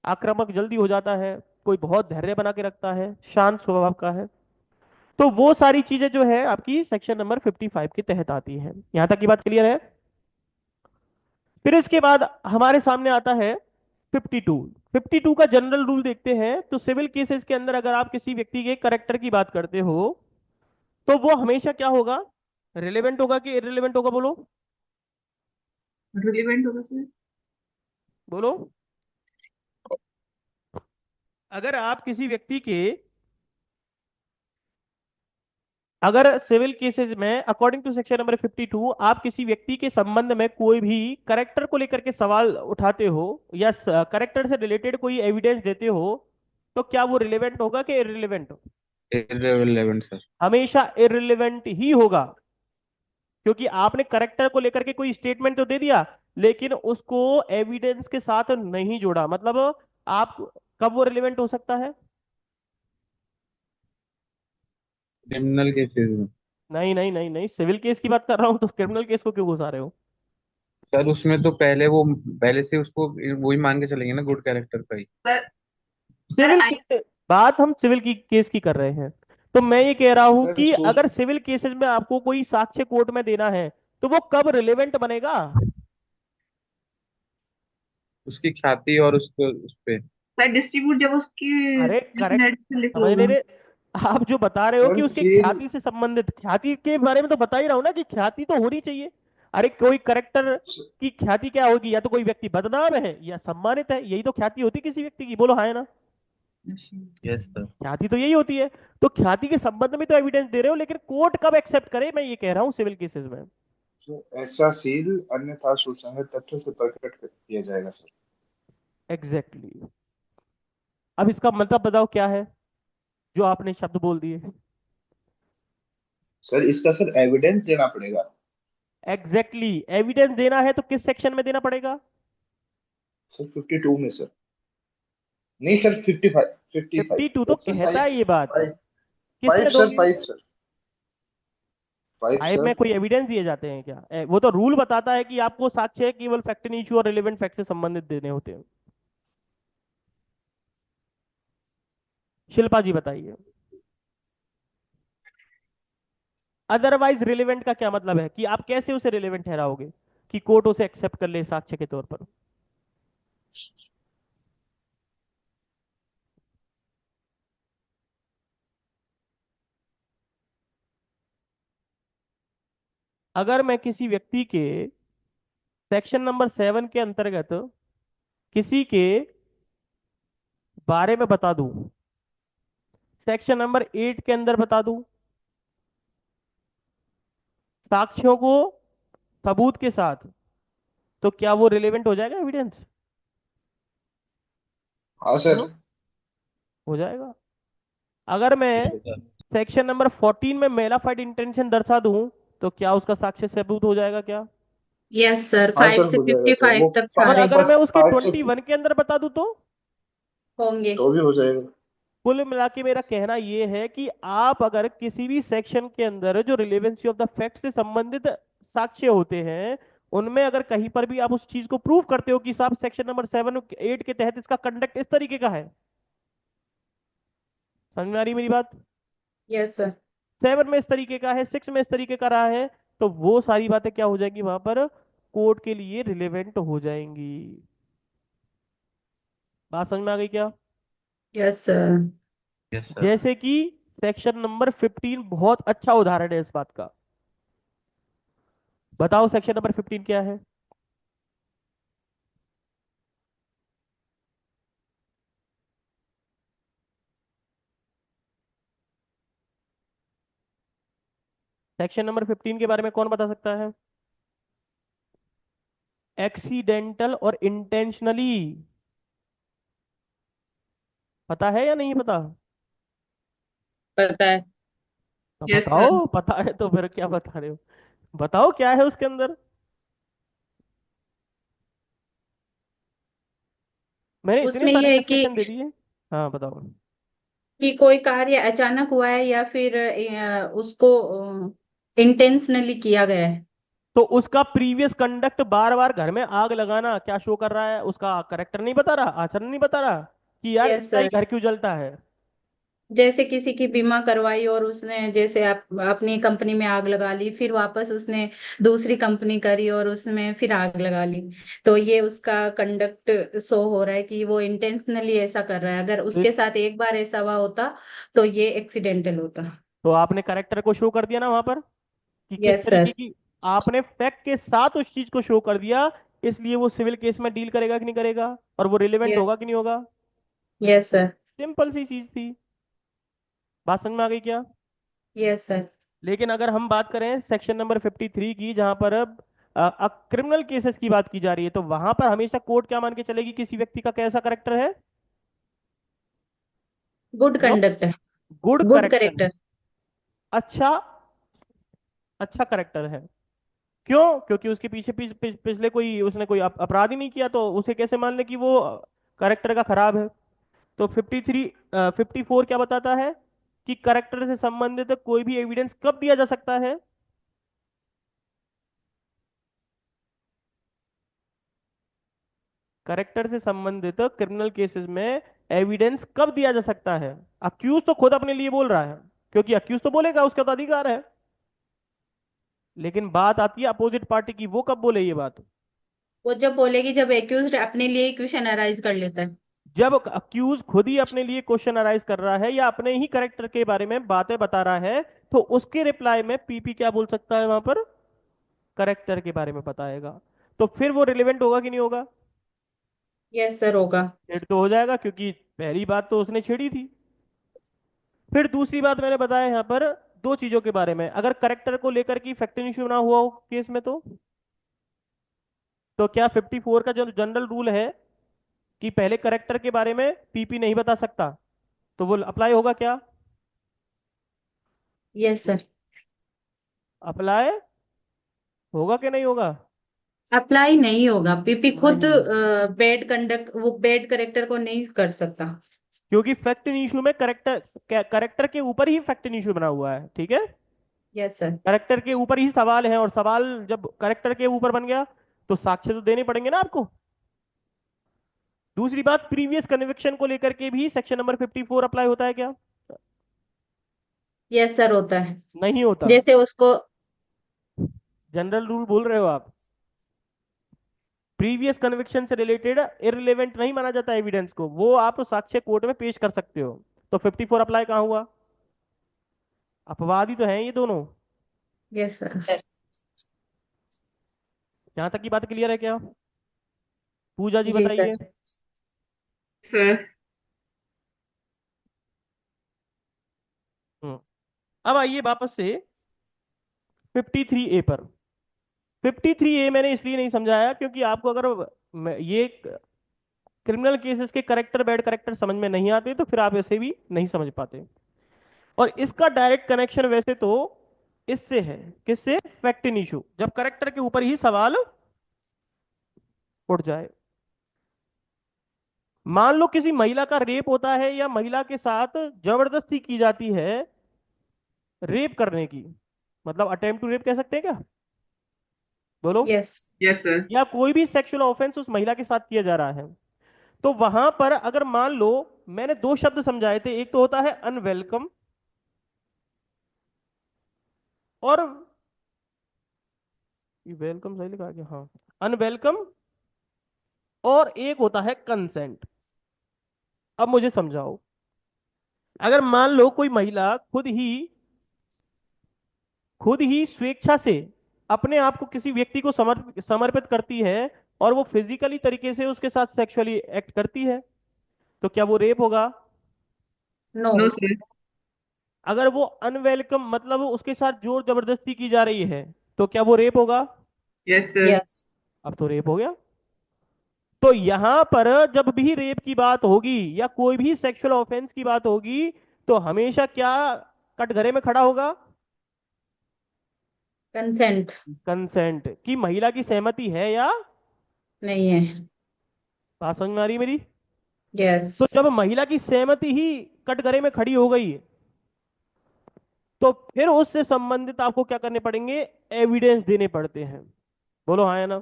आक्रामक जल्दी हो जाता है, कोई बहुत धैर्य बना के रखता है, शांत स्वभाव का है। तो वो सारी चीजें जो है आपकी सेक्शन नंबर 55 के तहत आती हैं। यहां तक की बात क्लियर है? फिर इसके बाद हमारे सामने आता है 52। 52 का जनरल रूल देखते हैं। तो सिविल केसेस के अंदर अगर आप किसी व्यक्ति के करेक्टर की बात करते हो, तो वो हमेशा क्या होगा? रिलेवेंट होगा कि इररिलेवेंट होगा? बोलो रिलेवेंट होगा सर। बोलो। अगर आप किसी व्यक्ति के, अगर सिविल केसेस में अकॉर्डिंग टू सेक्शन नंबर 52 आप किसी व्यक्ति के संबंध में कोई भी करेक्टर को लेकर के सवाल उठाते हो या करेक्टर से रिलेटेड कोई एविडेंस देते हो, तो क्या वो रिलेवेंट होगा कि इररिलेवेंट? Irrelevant sir. हमेशा इररिलेवेंट ही होगा, क्योंकि आपने करेक्टर को लेकर के कोई स्टेटमेंट तो दे दिया लेकिन उसको एविडेंस के साथ नहीं जोड़ा। मतलब आप, कब वो रिलेवेंट हो सकता है? क्रिमिनल केसेस में। नहीं नहीं नहीं नहीं, सिविल केस की बात कर रहा हूं, तो क्रिमिनल केस को क्यों घुसा रहे हो? सर उसमें तो पहले से उसको वही मान के चलेंगे ना, गुड कैरेक्टर का ही। सर सर सिविल आई केस, बात हम सिविल की केस की कर रहे हैं। तो मैं ये कह रहा हूं सर कि सोच अगर सिविल केसेस में आपको कोई साक्ष्य कोर्ट में देना है, तो वो कब रिलेवेंट बनेगा? उसकी ख्याति और उसको उस पे। सर डिस्ट्रीब्यूट जब उसकी अरे करेक्ट, नेट से लिख समझ नहीं लोगे। रहे। आप जो बता रहे हो सर कि उसके सेल। ख्याति से संबंधित, ख्याति के बारे में तो बता ही रहा हूं ना कि ख्याति तो होनी चाहिए। अरे कोई करेक्टर की ख्याति क्या होगी? या तो कोई व्यक्ति बदनाम है या सम्मानित है, यही तो ख्याति होती है किसी व्यक्ति की। बोलो हाँ है ना? Yes sir. ख्याति तो यही होती है। तो ख्याति के संबंध में तो एविडेंस दे रहे हो, लेकिन कोर्ट कब एक्सेप्ट करे, मैं ये कह रहा हूँ सिविल केसेस में। ऐसा सील अन्यथा सुसंगत तथ्य से प्रकट कर दिया जाएगा सर। Exactly exactly। अब इसका मतलब बताओ क्या है जो आपने शब्द बोल दिए? सर इसका सर एविडेंस देना पड़ेगा। Exactly exactly। एविडेंस देना है तो किस सेक्शन में देना पड़ेगा? सर 52 में सर। नहीं सर 55, 55। 52 तो ऑप्शन कहता फाइव। है ये बात। फाइव। फाइव किसमें सर, दोगे? Five sir. Five five sir. में कोई एविडेंस दिए जाते हैं क्या? वो तो रूल बताता है कि आपको साक्ष्य केवल फैक्ट इन इश्यू और रिलेवेंट फैक्ट से संबंधित देने होते हैं। शिल्पा जी बताइए। अदरवाइज रिलेवेंट का क्या मतलब है कि आप कैसे उसे रिलेवेंट ठहराओगे कि कोर्ट उसे एक्सेप्ट कर ले साक्ष्य के तौर पर? अगर मैं किसी व्यक्ति के सेक्शन नंबर 7 के अंतर्गत किसी के बारे में बता दूं, सेक्शन नंबर 8 के अंदर बता दूं, साक्ष्यों को सबूत के साथ, तो क्या वो रिलेवेंट हो जाएगा एविडेंस? हाँ सर। बोलो। हो जाएगा। अगर मैं सेक्शन नंबर 14 में मेलाफाइड इंटेंशन दर्शा दूं, तो क्या उसका साक्ष्य सबूत हो जाएगा क्या? यस सर, हाँ 5 सर से हो जाएगा सर, 55 वो तक और सारे अगर मैं उसके पार्ट से 21 के अंदर बता दूं तो? होंगे। तो भी हो जाएगा। कुल मिला के मेरा कहना यह है कि आप अगर किसी भी सेक्शन के अंदर जो रिलेवेंसी ऑफ द फैक्ट से संबंधित साक्ष्य होते हैं, उनमें अगर कहीं पर भी आप उस चीज को प्रूव करते हो कि साहब सेक्शन नंबर 7 8 के तहत इसका कंडक्ट इस तरीके का है, समझ में आ रही मेरी बात? Yes sir. 7 में इस तरीके का है, 6 में इस तरीके का रहा है, तो वो सारी बातें क्या हो जाएंगी वहां पर, कोर्ट के लिए रिलेवेंट हो जाएंगी। बात समझ में आ गई क्या? Yes sir. Yes sir. जैसे कि सेक्शन नंबर 15 बहुत अच्छा उदाहरण है इस बात का। बताओ सेक्शन नंबर 15 क्या है? सेक्शन नंबर 15 के बारे में कौन बता सकता है? एक्सीडेंटल और इंटेंशनली। पता है या नहीं पता? पता है। तो यस सर। बताओ, पता है तो फिर क्या बता रहे हो? बताओ क्या है उसके अंदर। मैंने इतने उसमें सारे ये है डेफिनेशन दे दिए। हाँ बताओ। कि कोई कार्य अचानक हुआ है या फिर उसको इंटेंशनली किया गया है। तो उसका प्रीवियस कंडक्ट, बार बार घर में आग लगाना, क्या शो कर रहा है? उसका करेक्टर नहीं बता रहा, आचरण नहीं बता रहा कि यार यस इतना ही सर। घर क्यों जलता है। जैसे किसी की बीमा करवाई और उसने जैसे आप अपनी कंपनी में आग लगा ली, फिर वापस उसने दूसरी कंपनी करी और उसमें फिर आग लगा ली, तो ये उसका कंडक्ट शो हो रहा है कि वो इंटेंशनली ऐसा कर रहा है। अगर तो उसके साथ एक बार ऐसा हुआ होता तो ये एक्सीडेंटल होता। तो आपने करेक्टर को शो कर दिया ना वहां पर कि किस यस तरीके सर। की, आपने फैक्ट के साथ उस चीज को शो कर दिया, इसलिए वो सिविल केस में डील करेगा कि नहीं करेगा, और वो रिलेवेंट यस। होगा कि नहीं होगा। Yes sir. सिंपल सी चीज थी। बात समझ में आ गई क्या? Yes sir. लेकिन अगर हम बात करें सेक्शन नंबर 53 की, जहां पर अब क्रिमिनल केसेस की बात की जा रही है, तो वहां पर हमेशा कोर्ट क्या मान के चलेगी किसी व्यक्ति का कैसा करेक्टर है? गुड बोलो। कंडक्ट है। गुड गुड करेक्टर है। करेक्टर। अच्छा, अच्छा करेक्टर है। क्यों? क्योंकि उसके पीछे पिछले कोई उसने कोई अपराध ही नहीं किया, तो उसे कैसे मान ले कि वो करेक्टर का खराब है? तो 54 क्या बताता है कि करेक्टर से संबंधित कोई भी एविडेंस कब दिया जा सकता है? करेक्टर से संबंधित क्रिमिनल केसेस में एविडेंस कब दिया जा सकता है? अक्यूज तो खुद अपने लिए बोल रहा है, क्योंकि अक्यूज तो बोलेगा, उसका तो अधिकार है। लेकिन बात आती है अपोजिट पार्टी की, वो कब बोले ये बात? वो जब बोलेगी जब एक्यूज अपने लिए क्वेश्चन अराइज कर लेता है। जब अक्यूज खुद ही अपने लिए क्वेश्चन अराइज कर रहा है या अपने ही करेक्टर के बारे में बातें बता रहा है, तो उसके रिप्लाई में पीपी क्या बोल सकता है वहां पर? करेक्टर के बारे में बताएगा। तो फिर वो रिलेवेंट होगा कि नहीं होगा? यस सर, होगा। फिर तो हो जाएगा, क्योंकि पहली बात तो उसने छेड़ी थी। फिर दूसरी बात मैंने बताया यहाँ पर दो चीजों के बारे में, अगर करेक्टर को लेकर की फैक्ट इश्यू ना हुआ हो केस में, तो क्या 54 का जो जनरल रूल है कि पहले करेक्टर के बारे में पीपी नहीं बता सकता, तो वो अप्लाई होगा क्या? Yes sir. अप्लाई होगा कि नहीं होगा? अप्लाई नहीं होगा, पीपी खुद नहीं होगा, बैड कंडक्ट वो बैड करेक्टर को नहीं कर सकता। क्योंकि फैक्ट इशू में करेक्टर, करेक्टर के ऊपर ही फैक्ट इशू बना हुआ है, ठीक है? Yes sir. करेक्टर के ऊपर ही सवाल है, और सवाल जब करेक्टर के ऊपर बन गया, तो साक्ष्य तो देने पड़ेंगे ना आपको। दूसरी बात, प्रीवियस कन्विक्शन को लेकर के भी सेक्शन नंबर 54 अप्लाई होता है क्या? यस सर, होता है। नहीं होता। जैसे उसको, जनरल रूल बोल रहे हो आप। प्रीवियस कन्विक्शन से रिलेटेड इररिलेवेंट नहीं माना जाता एविडेंस को, वो आप साक्ष्य कोर्ट में पेश कर सकते हो। तो 54 अप्लाई कहाँ हुआ? अपवाद ही तो हैं ये दोनों। Yes sir. यहां तक की बात क्लियर है क्या? पूजा जी जी सर। बताइए। सर। हम्म। अब आइए वापस से 53A पर। 53A मैंने इसलिए नहीं समझाया क्योंकि आपको अगर ये क्रिमिनल केसेस के करेक्टर बैड करेक्टर समझ में नहीं आते तो फिर आप ऐसे भी नहीं समझ पाते। और इसका डायरेक्ट कनेक्शन वैसे तो इससे है। किससे? फैक्ट इन इशू, जब करेक्टर के ऊपर ही सवाल उठ जाए। मान लो किसी महिला का रेप होता है या महिला के साथ जबरदस्ती की जाती है रेप करने की, मतलब अटेम्प्ट टू रेप कह सकते हैं क्या? बोलो। यस। Yes sir. या कोई भी सेक्सुअल ऑफेंस उस महिला के साथ किया जा रहा है, तो वहां पर अगर मान लो, मैंने दो शब्द समझाए थे, एक तो होता है अनवेलकम, और वेलकम सही लिखा है क्या? हाँ, अनवेलकम, और एक होता है कंसेंट। अब मुझे समझाओ, अगर मान लो कोई महिला खुद ही स्वेच्छा से अपने आप को किसी व्यक्ति को समर्पित करती है और वो फिजिकली तरीके से उसके साथ सेक्सुअली एक्ट करती है, तो क्या वो रेप होगा? नो। No sir. अगर वो अनवेलकम मतलब उसके साथ जोर जबरदस्ती की जा रही है, तो क्या वो रेप होगा? Yes sir. यस। अब तो रेप हो गया। तो यहां पर जब भी रेप की बात होगी या कोई भी सेक्सुअल ऑफेंस की बात होगी, तो हमेशा क्या कटघरे में खड़ा होगा? कंसेंट। कंसेंट, कि महिला की सहमति है या? नहीं है। बात समझ में आ रही है मेरी? यस। तो जब महिला की सहमति ही कटघरे में खड़ी हो गई, तो फिर उससे संबंधित आपको क्या करने पड़ेंगे? एविडेंस देने पड़ते हैं। बोलो हाँ या ना?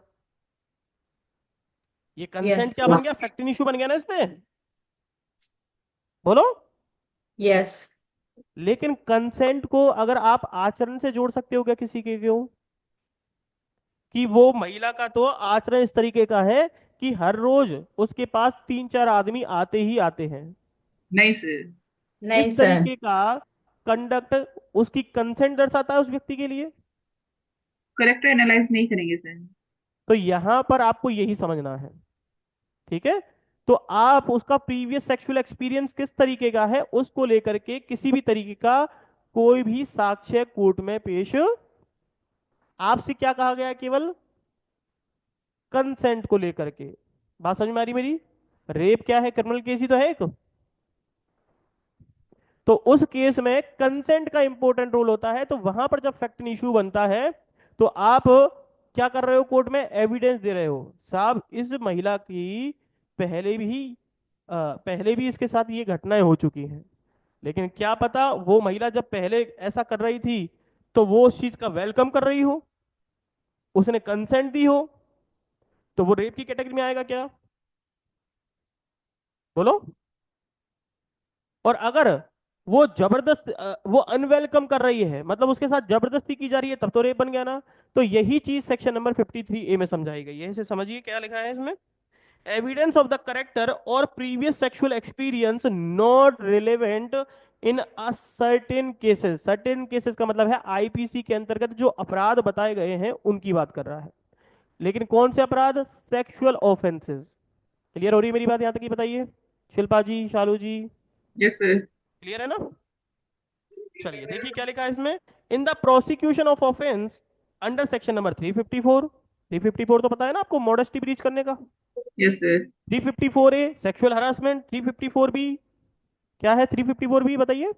ये कंसेंट यस। क्या बन गया? फैक्ट इशू बन गया ना इसमें। बोलो। यस। लेकिन कंसेंट को अगर आप आचरण से जोड़ सकते हो क्या किसी के? क्यों? कि वो महिला का तो आचरण इस तरीके का है कि हर रोज उसके पास तीन चार आदमी आते ही आते हैं, नहीं सर। नहीं इस सर। तरीके का कंडक्ट उसकी कंसेंट दर्शाता है उस व्यक्ति के लिए। करेक्टर एनालाइज नहीं करेंगे सर। तो यहां पर आपको यही समझना है, ठीक है? तो आप उसका प्रीवियस सेक्सुअल एक्सपीरियंस किस तरीके का है उसको लेकर के किसी भी तरीके का कोई भी साक्ष्य कोर्ट में पेश, आपसे क्या कहा गया है? केवल कंसेंट को लेकर के। बात समझ में आ रही मेरी? रेप क्या है? क्रिमिनल केस ही तो है एक। तो उस केस में कंसेंट का इंपॉर्टेंट रोल होता है। तो वहां पर जब फैक्ट इशू बनता है, तो आप क्या कर रहे हो? कोर्ट में एविडेंस दे रहे हो, साहब इस महिला की पहले भी पहले भी इसके साथ ये घटनाएं हो चुकी हैं, लेकिन क्या पता वो महिला जब पहले ऐसा कर रही थी तो वो उस चीज का वेलकम कर रही हो, उसने कंसेंट दी हो, तो वो रेप की कैटेगरी में आएगा क्या? बोलो। और अगर वो जबरदस्त वो अनवेलकम कर रही है, मतलब उसके साथ जबरदस्ती की जा रही है, तब तो रेप बन गया ना। तो यही चीज सेक्शन नंबर 53A में समझाई गई है। इसे समझिए क्या लिखा है इसमें। एविडेंस ऑफ द करेक्टर और previous sexual experience not relevant in a certain cases. Certain cases का मतलब है आईपीसी के अंतर्गत जो अपराध बताए गए हैं उनकी बात कर रहा है। लेकिन कौन से अपराध? Sexual offences. क्लियर हो रही है मेरी बात यहां तक? ही बताइए शिल्पा जी, शालू जी, यस सर। क्लियर है ना? चलिए देखिए क्या लिखा है इसमें। In the prosecution of offence under section number 354। 354 तो पता है ना आपको, मॉडेस्टी ब्रीच करने का। Yes sir. 354A sexual harassment. 354B क्या है? 354B बताइए।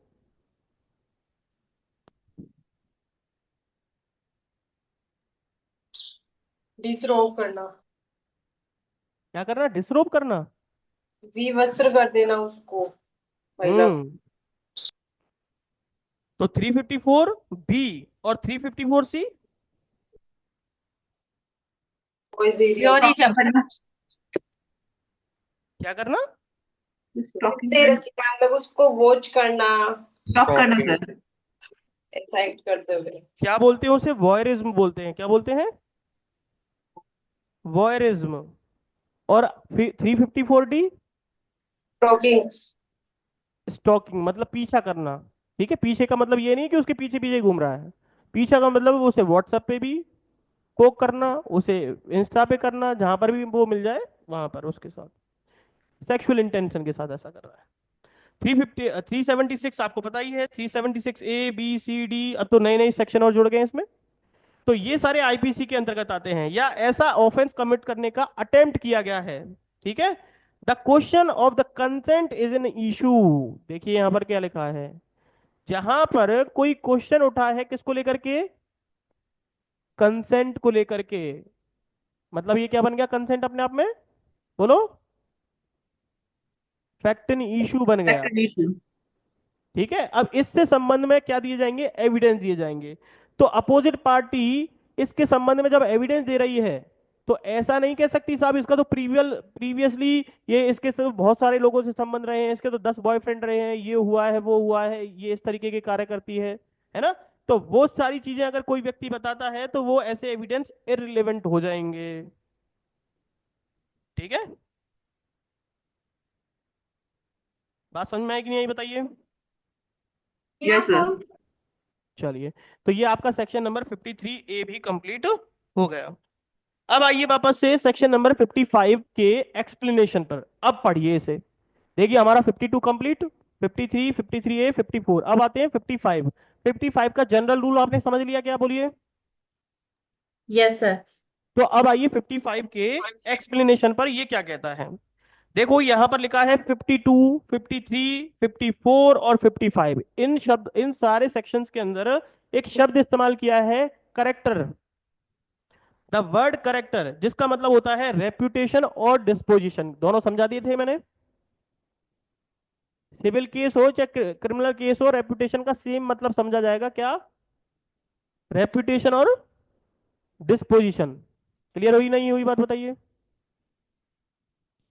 डिसरोब करना, क्या करना? डिसरोब करना। विवस्त्र कर देना उसको, महिला को। हम्म। तो 354B और 354C प्योरिज्म, करना। क्या करना? स्टॉकिंग से करना। रचित मतलब उसको वॉच करना। स्टॉक करना स्टॉकिंग। सर। एक्साइट करते हुए। क्या बोलते हैं उसे? वॉयरिज्म बोलते हैं। क्या बोलते हैं? वॉयरिज्म। और 354D टॉकिंग। स्टॉकिंग, मतलब पीछा करना। ठीक है, पीछे का मतलब ये नहीं कि उसके पीछे पीछे घूम रहा है। पीछा का मतलब उसे व्हाट्सएप पे भी पोक करना, उसे इंस्टा पे करना, जहां पर भी वो मिल जाए वहां पर उसके साथ सेक्सुअल इंटेंशन के साथ ऐसा कर रहा है। 376 आपको पता ही है, 376A B C D, अब तो नए नए सेक्शन और जुड़ गए हैं इसमें। तो ये सारे आईपीसी के अंतर्गत आते हैं, या ऐसा ऑफेंस कमिट करने का अटेम्प्ट किया गया है। ठीक है। The question of the consent is an issue. देखिए यहां पर क्या लिखा है, जहां पर कोई क्वेश्चन उठा है किसको लेकर के? कंसेंट को लेकर के। मतलब ये क्या बन गया कंसेंट अपने आप में? बोलो। फैक्ट एंड इशू बन गया। Factor issue. ठीक है, अब इससे संबंध में क्या दिए जाएंगे? एविडेंस दिए जाएंगे। तो अपोजिट पार्टी इसके संबंध में जब एविडेंस दे रही है, तो ऐसा नहीं कह सकती साहब इसका तो प्रीवियसली ये इसके से बहुत सारे लोगों से संबंध रहे हैं, इसके तो 10 बॉयफ्रेंड रहे हैं, ये हुआ है वो हुआ है, ये इस तरीके के कार्य करती है ना। तो वो सारी चीजें अगर कोई व्यक्ति बताता है तो वो ऐसे एविडेंस इररिलेवेंट हो जाएंगे। ठीक है, बात समझ में आई कि नहीं आई बताइए? Yes sir. चलिए, तो ये आपका सेक्शन नंबर 53A भी कंप्लीट हो गया। अब आइए वापस से सेक्शन नंबर 55 के एक्सप्लेनेशन पर। अब पढ़िए इसे। देखिए हमारा 52 कंप्लीट, 53, 53A, 54, अब आते हैं 55। 55 का जनरल रूल आपने समझ लिया क्या? बोलिए। Yes sir. तो अब आइए 55 के एक्सप्लेनेशन पर, ये क्या कहता है। देखो यहां पर लिखा है 52, 53, 54 और 55। इन शब्द, इन सारे सेक्शंस के अंदर एक शब्द इस्तेमाल किया है, करेक्टर। द वर्ड करेक्टर, जिसका मतलब होता है रेप्यूटेशन और डिस्पोजिशन, दोनों समझा दिए थे मैंने। सिविल केस हो चाहे क्रिमिनल केस हो, रेप्यूटेशन का सेम मतलब समझा जाएगा, क्या? रेप्यूटेशन और डिस्पोजिशन। क्लियर हुई नहीं हुई बात बताइए?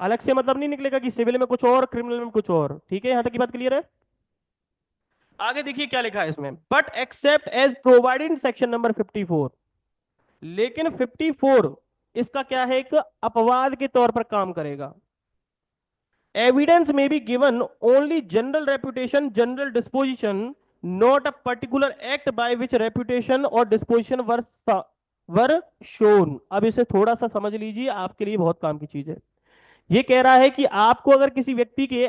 अलग से मतलब नहीं निकलेगा कि सिविल में कुछ और क्रिमिनल में कुछ और। ठीक है, यहां तक की बात क्लियर है? आगे देखिए क्या लिखा है इसमें, but except as provided in section number 54। लेकिन 54 इसका क्या है, एक अपवाद के तौर पर काम करेगा। एविडेंस में be given only general reputation, general disposition, not a particular act by which reputation और डिस्पोजिशन वर शोन। अब इसे थोड़ा सा समझ लीजिए, आपके लिए बहुत काम की चीज है। ये कह रहा है कि आपको अगर किसी व्यक्ति के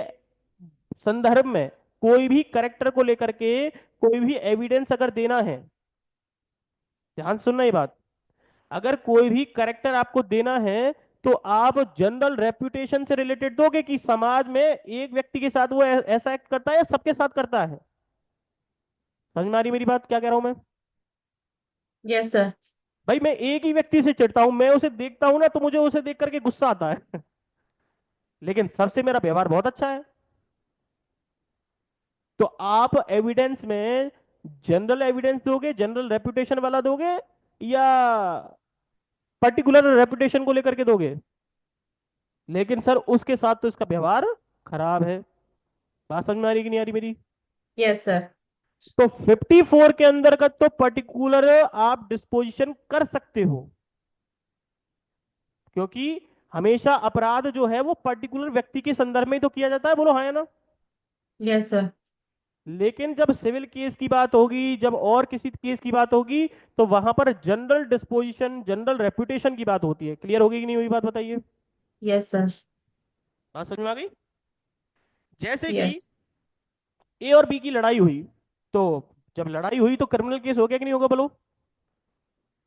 संदर्भ में कोई भी करेक्टर को लेकर के कोई भी एविडेंस अगर देना है, ध्यान सुनना ये बात, अगर कोई भी करेक्टर आपको देना है तो आप जनरल रेप्यूटेशन से रिलेटेड दोगे कि समाज में एक व्यक्ति के साथ वो ऐसा एक्ट करता है या सबके साथ करता है? समझ में आ रही मेरी बात क्या कह रहा हूं मैं? Yes sir. भाई मैं एक ही व्यक्ति से चिढ़ता हूं, मैं उसे देखता हूं ना तो मुझे उसे देख करके गुस्सा आता है लेकिन सबसे मेरा व्यवहार बहुत अच्छा है। तो आप एविडेंस में जनरल एविडेंस दोगे, जनरल रेपुटेशन वाला दोगे, या पर्टिकुलर रेपुटेशन को लेकर के दोगे? लेकिन सर उसके साथ तो इसका व्यवहार खराब है। बात समझ में आ रही कि नहीं आ रही मेरी? Yes sir. तो 54 के अंदर का तो पर्टिकुलर आप डिस्पोजिशन कर सकते हो, क्योंकि हमेशा अपराध जो है वो पर्टिकुलर व्यक्ति के संदर्भ में ही तो किया जाता है, बोलो हाँ या ना। Yes sir. लेकिन जब सिविल केस की बात होगी, जब और किसी केस की बात होगी, तो वहां पर जनरल डिस्पोजिशन, जनरल रेपुटेशन की बात होती है। क्लियर होगी कि नहीं हुई बात बताइए? Yes sir. बात समझ में आ गई? जैसे कि यस। ए और बी की लड़ाई हुई, तो जब लड़ाई हुई तो क्रिमिनल केस हो गया कि नहीं होगा बोलो?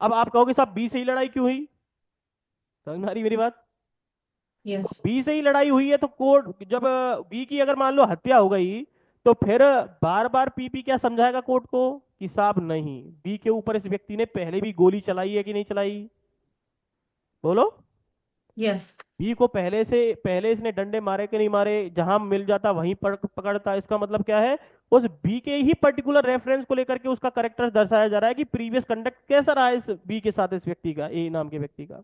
अब आप कहोगे साहब बी से ही लड़ाई क्यों हुई? समझ में आ रही मेरी बात? यस। बी से ही लड़ाई हुई है तो कोर्ट, जब बी की अगर मान लो हत्या हो गई, तो फिर बार बार पीपी क्या समझाएगा कोर्ट को कि साहब नहीं, बी के ऊपर इस व्यक्ति ने पहले भी गोली चलाई है कि नहीं चलाई? बोलो। यस। बी को पहले इसने डंडे मारे कि नहीं मारे, जहां मिल जाता वहीं पकड़ता। इसका मतलब क्या है, उस बी के ही पर्टिकुलर रेफरेंस को लेकर के उसका करेक्टर दर्शाया जा रहा है कि प्रीवियस कंडक्ट कैसा रहा है इस बी के साथ, इस व्यक्ति का, ए नाम के व्यक्ति का।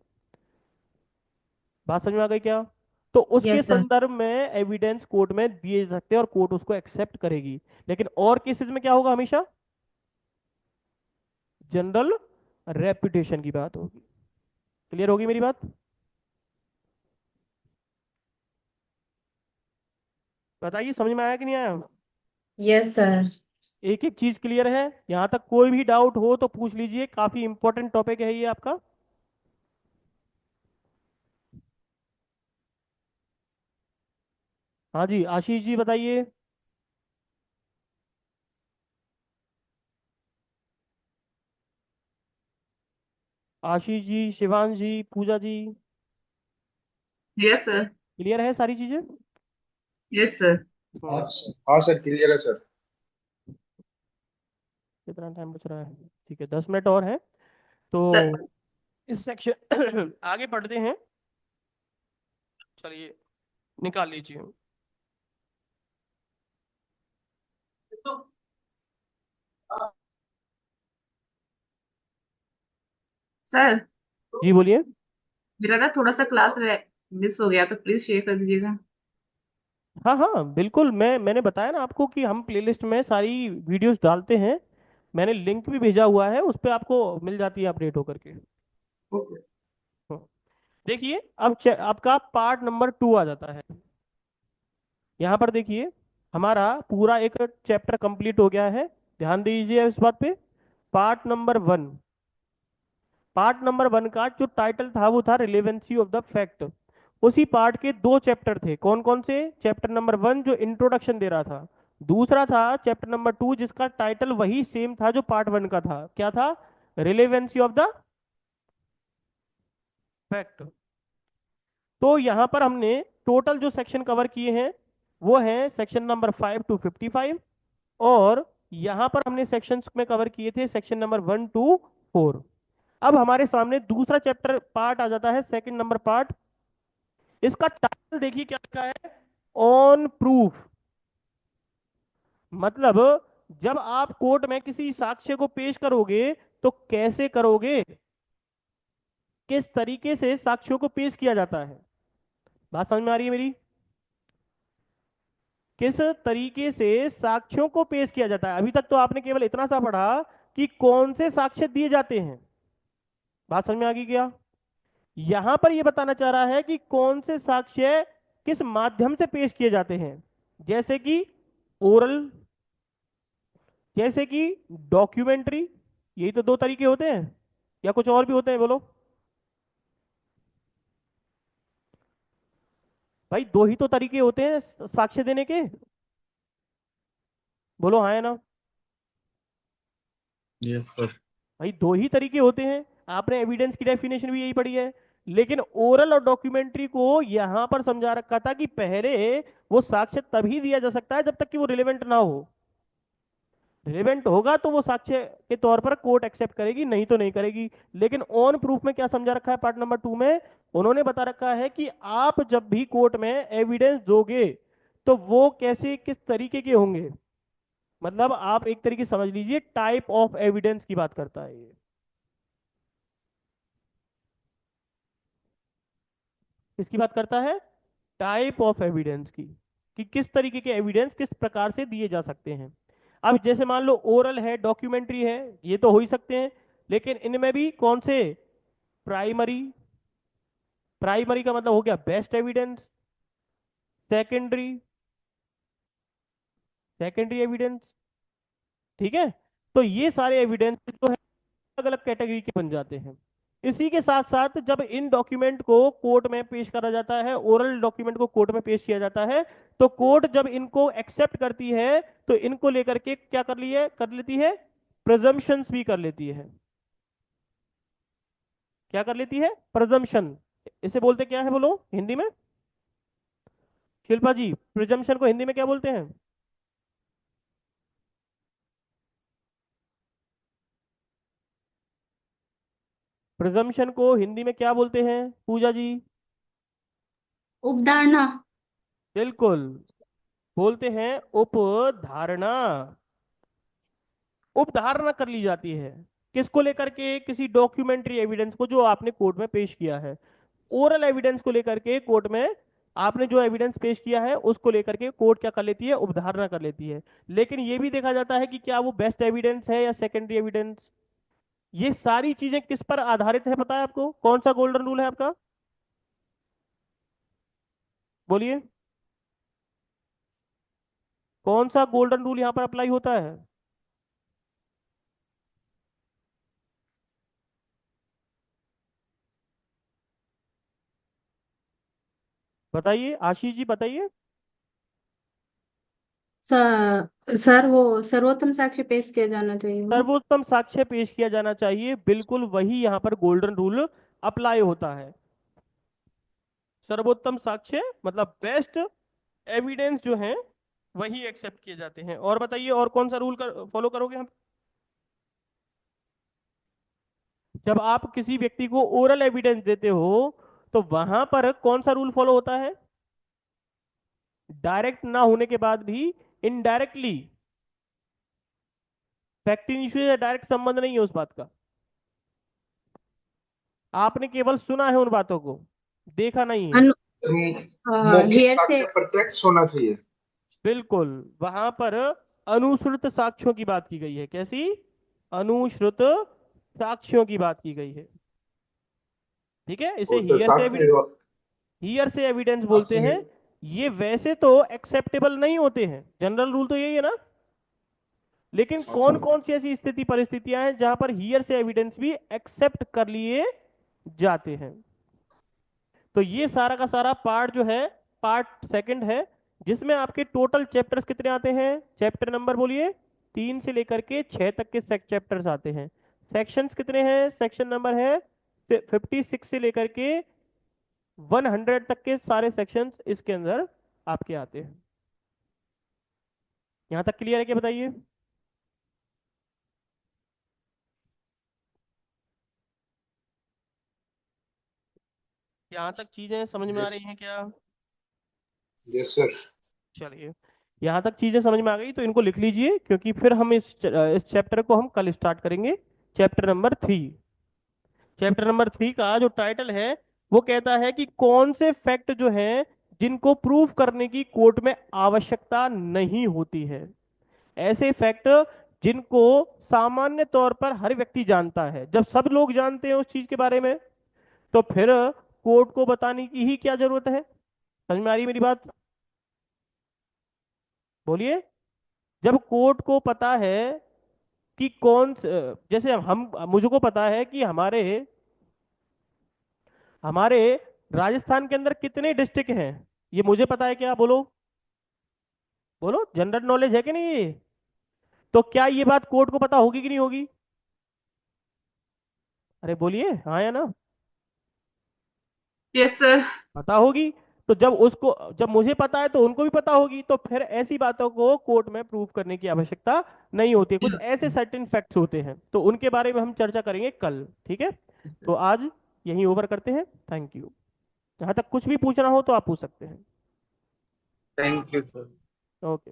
बात समझ में आ गई क्या? तो उसके यस सर। संदर्भ में एविडेंस कोर्ट में दिए जा सकते हैं और कोर्ट उसको एक्सेप्ट करेगी। लेकिन और केसेस में क्या होगा हमेशा, जनरल रेपुटेशन की बात होगी। क्लियर होगी मेरी बात? बताइए समझ में आया कि नहीं आया? Yes sir. एक एक चीज क्लियर है? यहाँ तक कोई भी डाउट हो तो पूछ लीजिए, काफी इंपॉर्टेंट टॉपिक है ये आपका। हाँ जी, आशीष जी बताइए। आशीष जी, शिवांश जी, पूजा जी, यस सर। क्लियर है सारी चीजें? Yes sir. हाँ हम्म। सर, हाँ सर, क्लियर है सर। कितना टाइम बच रहा है? ठीक है, 10 मिनट और है तो सर इस सेक्शन आगे पढ़ते हैं। चलिए, निकाल लीजिए। सर, जी बोलिए। मेरा ना थोड़ा सा क्लास मिस हो गया, तो प्लीज शेयर कर दीजिएगा। हाँ हाँ बिल्कुल, मैंने बताया ना आपको कि हम प्लेलिस्ट में सारी वीडियोस डालते हैं। मैंने लिंक भी भेजा हुआ है, उस पर आपको मिल जाती है अपडेट होकर के। ओके। हाँ। देखिए, अब आपका पार्ट नंबर 2 आ जाता है। यहाँ पर देखिए, हमारा पूरा एक चैप्टर कंप्लीट हो गया है। ध्यान दीजिए इस बात पे। पार्ट नंबर 1, पार्ट नंबर 1 का जो टाइटल था वो था रिलेवेंसी ऑफ द फैक्ट। उसी पार्ट के दो चैप्टर थे, कौन कौन से? चैप्टर नंबर 1 जो इंट्रोडक्शन दे रहा था, दूसरा था चैप्टर नंबर 2 जिसका टाइटल वही सेम था जो पार्ट 1 का था। क्या था? Relevancy of the fact. तो यहाँ पर हमने टोटल जो सेक्शन कवर किए हैं वो हैं सेक्शन नंबर 5 to 55। और यहाँ पर हमने सेक्शंस में कवर किए थे सेक्शन नंबर 1 to 4। अब हमारे सामने दूसरा चैप्टर पार्ट आ जाता है, सेकंड नंबर पार्ट। इसका टाइटल देखिए क्या लिखा है, ऑन प्रूफ। मतलब जब आप कोर्ट में किसी साक्ष्य को पेश करोगे तो कैसे करोगे, किस तरीके से साक्ष्यों को पेश किया जाता है। बात समझ में आ रही है मेरी? किस तरीके से साक्ष्यों को पेश किया जाता है। अभी तक तो आपने केवल इतना सा पढ़ा कि कौन से साक्ष्य दिए जाते हैं। बात समझ में आ गई क्या? यहां पर यह बताना चाह रहा है कि कौन से साक्ष्य किस माध्यम से पेश किए जाते हैं। जैसे कि ओरल, जैसे कि डॉक्यूमेंट्री। यही तो दो तरीके होते हैं, या कुछ और भी होते हैं? बोलो भाई, दो ही तो तरीके होते हैं साक्ष्य देने के। बोलो हाँ या ना? Yes sir. भाई दो ही तरीके होते हैं। आपने एविडेंस की डेफिनेशन भी यही पढ़ी है। लेकिन ओरल और डॉक्यूमेंट्री को यहां पर समझा रखा था कि पहले वो साक्ष्य तभी दिया जा सकता है जब तक कि वो रिलेवेंट ना हो। रिलेवेंट होगा तो वो साक्ष्य के तौर पर कोर्ट एक्सेप्ट करेगी, नहीं तो नहीं करेगी। लेकिन ऑन प्रूफ में क्या समझा रखा है पार्ट नंबर 2 में? उन्होंने बता रखा है कि आप जब भी कोर्ट में एविडेंस दोगे तो वो कैसे, किस तरीके के होंगे। मतलब आप एक तरीके से समझ लीजिए, टाइप ऑफ एविडेंस की बात करता है ये। किसकी बात करता है? टाइप ऑफ एविडेंस की, कि किस तरीके के एविडेंस किस प्रकार से दिए जा सकते हैं। अब जैसे मान लो ओरल है, डॉक्यूमेंट्री है, ये तो हो ही सकते हैं। लेकिन इनमें भी कौन से? प्राइमरी। प्राइमरी का मतलब हो गया best evidence. Secondary, secondary evidence. ठीक है। तो ये सारे एविडेंस जो है अलग अलग कैटेगरी के बन जाते हैं। इसी के साथ साथ जब इन डॉक्यूमेंट को कोर्ट में पेश करा जाता है, ओरल डॉक्यूमेंट को कोर्ट में पेश किया जाता है, तो कोर्ट जब इनको एक्सेप्ट करती है तो इनको लेकर के क्या कर लेती है? प्रिजम्पशंस भी कर लेती है। क्या कर लेती है? प्रिजम्पशन। इसे बोलते क्या है बोलो हिंदी में? शिल्पा जी, प्रिजम्पशन को हिंदी में क्या बोलते हैं? प्रिजम्पशन को हिंदी में क्या बोलते हैं पूजा जी? उपधारणा। बिल्कुल, बोलते हैं उपधारणा। उपधारणा कर ली जाती है किसको लेकर के? किसी डॉक्यूमेंट्री एविडेंस को जो आपने कोर्ट में पेश किया है। ओरल एविडेंस को लेकर के कोर्ट में आपने जो एविडेंस पेश किया है उसको लेकर के कोर्ट क्या कर लेती है? उपधारणा कर लेती है। लेकिन यह भी देखा जाता है कि क्या वो बेस्ट एविडेंस है या सेकेंडरी एविडेंस। ये सारी चीजें किस पर आधारित है पता है आपको? कौन सा गोल्डन रूल है आपका? बोलिए, कौन सा गोल्डन रूल यहाँ पर अप्लाई होता है? बताइए आशीष जी, बताइए। सर वो सर्वोत्तम साक्ष्य पेश किया जाना चाहिए वो। सर्वोत्तम साक्ष्य पेश किया जाना चाहिए, बिल्कुल वही यहाँ पर गोल्डन रूल अप्लाई होता है। सर्वोत्तम साक्ष्य मतलब बेस्ट एविडेंस जो है वही एक्सेप्ट किए जाते हैं। और बताइए, और कौन सा रूल फॉलो करोगे हम? जब आप किसी व्यक्ति को ओरल एविडेंस देते हो तो वहां पर कौन सा रूल फॉलो होता है? डायरेक्ट ना होने के बाद भी इनडायरेक्टली, फैक्टिंग इश्यू से डायरेक्ट संबंध नहीं है उस बात का, आपने केवल सुना है उन बातों को, देखा नहीं है। अनु मौखिक हियर से। साक्ष्य प्रत्यक्ष होना चाहिए। बिल्कुल, वहां पर अनुश्रुत साक्ष्यों की बात की गई है। कैसी? अनुश्रुत साक्ष्यों की बात की गई है। ठीक है, इसे वो तो साक्ष्य हियर से एविडेंस बोलते साक्ष्य हैं। ये वैसे तो एक्सेप्टेबल नहीं होते हैं, जनरल रूल तो यही है ना, लेकिन कौन कौन सी ऐसी स्थिति परिस्थितियां हैं जहां पर हियर से एविडेंस भी एक्सेप्ट कर लिए जाते हैं। तो ये सारा का सारा पार्ट जो है, पार्ट सेकंड है, जिसमें आपके टोटल चैप्टर्स कितने आते हैं? चैप्टर नंबर बोलिए। 3 से लेकर के 6 तक के चैप्टर्स आते हैं। सेक्शंस कितने हैं? सेक्शन नंबर है 56 से लेकर के 100 तक के सारे सेक्शंस इसके अंदर आपके आते हैं। यहां तक क्लियर है क्या, बताइए? यहां तक चीजें समझ में आ यस रही हैं क्या? Yes sir. चलिए, यहाँ तक चीजें समझ में आ गई तो इनको लिख लीजिए, क्योंकि फिर हम इस चैप्टर को हम कल स्टार्ट करेंगे। Chapter number 3। चैप्टर नंबर 3 का जो टाइटल है वो कहता है कि कौन से फैक्ट जो हैं जिनको प्रूव करने की कोर्ट में आवश्यकता नहीं होती है। ऐसे फैक्ट जिनको सामान्य तौर पर हर व्यक्ति जानता है। जब सब लोग जानते हैं उस चीज के बारे में, तो फिर कोर्ट को बताने की ही क्या जरूरत है? समझ में आ रही है मेरी बात? बोलिए। जब कोर्ट को पता है कि जैसे हम मुझको पता है कि हमारे हमारे राजस्थान के अंदर कितने डिस्ट्रिक्ट हैं, ये मुझे पता है क्या? बोलो, बोलो, जनरल नॉलेज है कि नहीं ये? तो क्या ये बात कोर्ट को पता होगी कि नहीं होगी? अरे बोलिए, हाँ या ना? Yes sir. पता होगी। तो जब मुझे पता है तो उनको भी पता होगी, तो फिर ऐसी बातों को कोर्ट में प्रूव करने की आवश्यकता नहीं होती है। कुछ ऐसे सर्टेन फैक्ट्स होते हैं, तो उनके बारे में हम चर्चा करेंगे कल। ठीक है, तो आज यहीं ओवर करते हैं। Thank you. यहाँ तक कुछ भी पूछना हो तो आप पूछ सकते हैं। Thank you sir. ओके।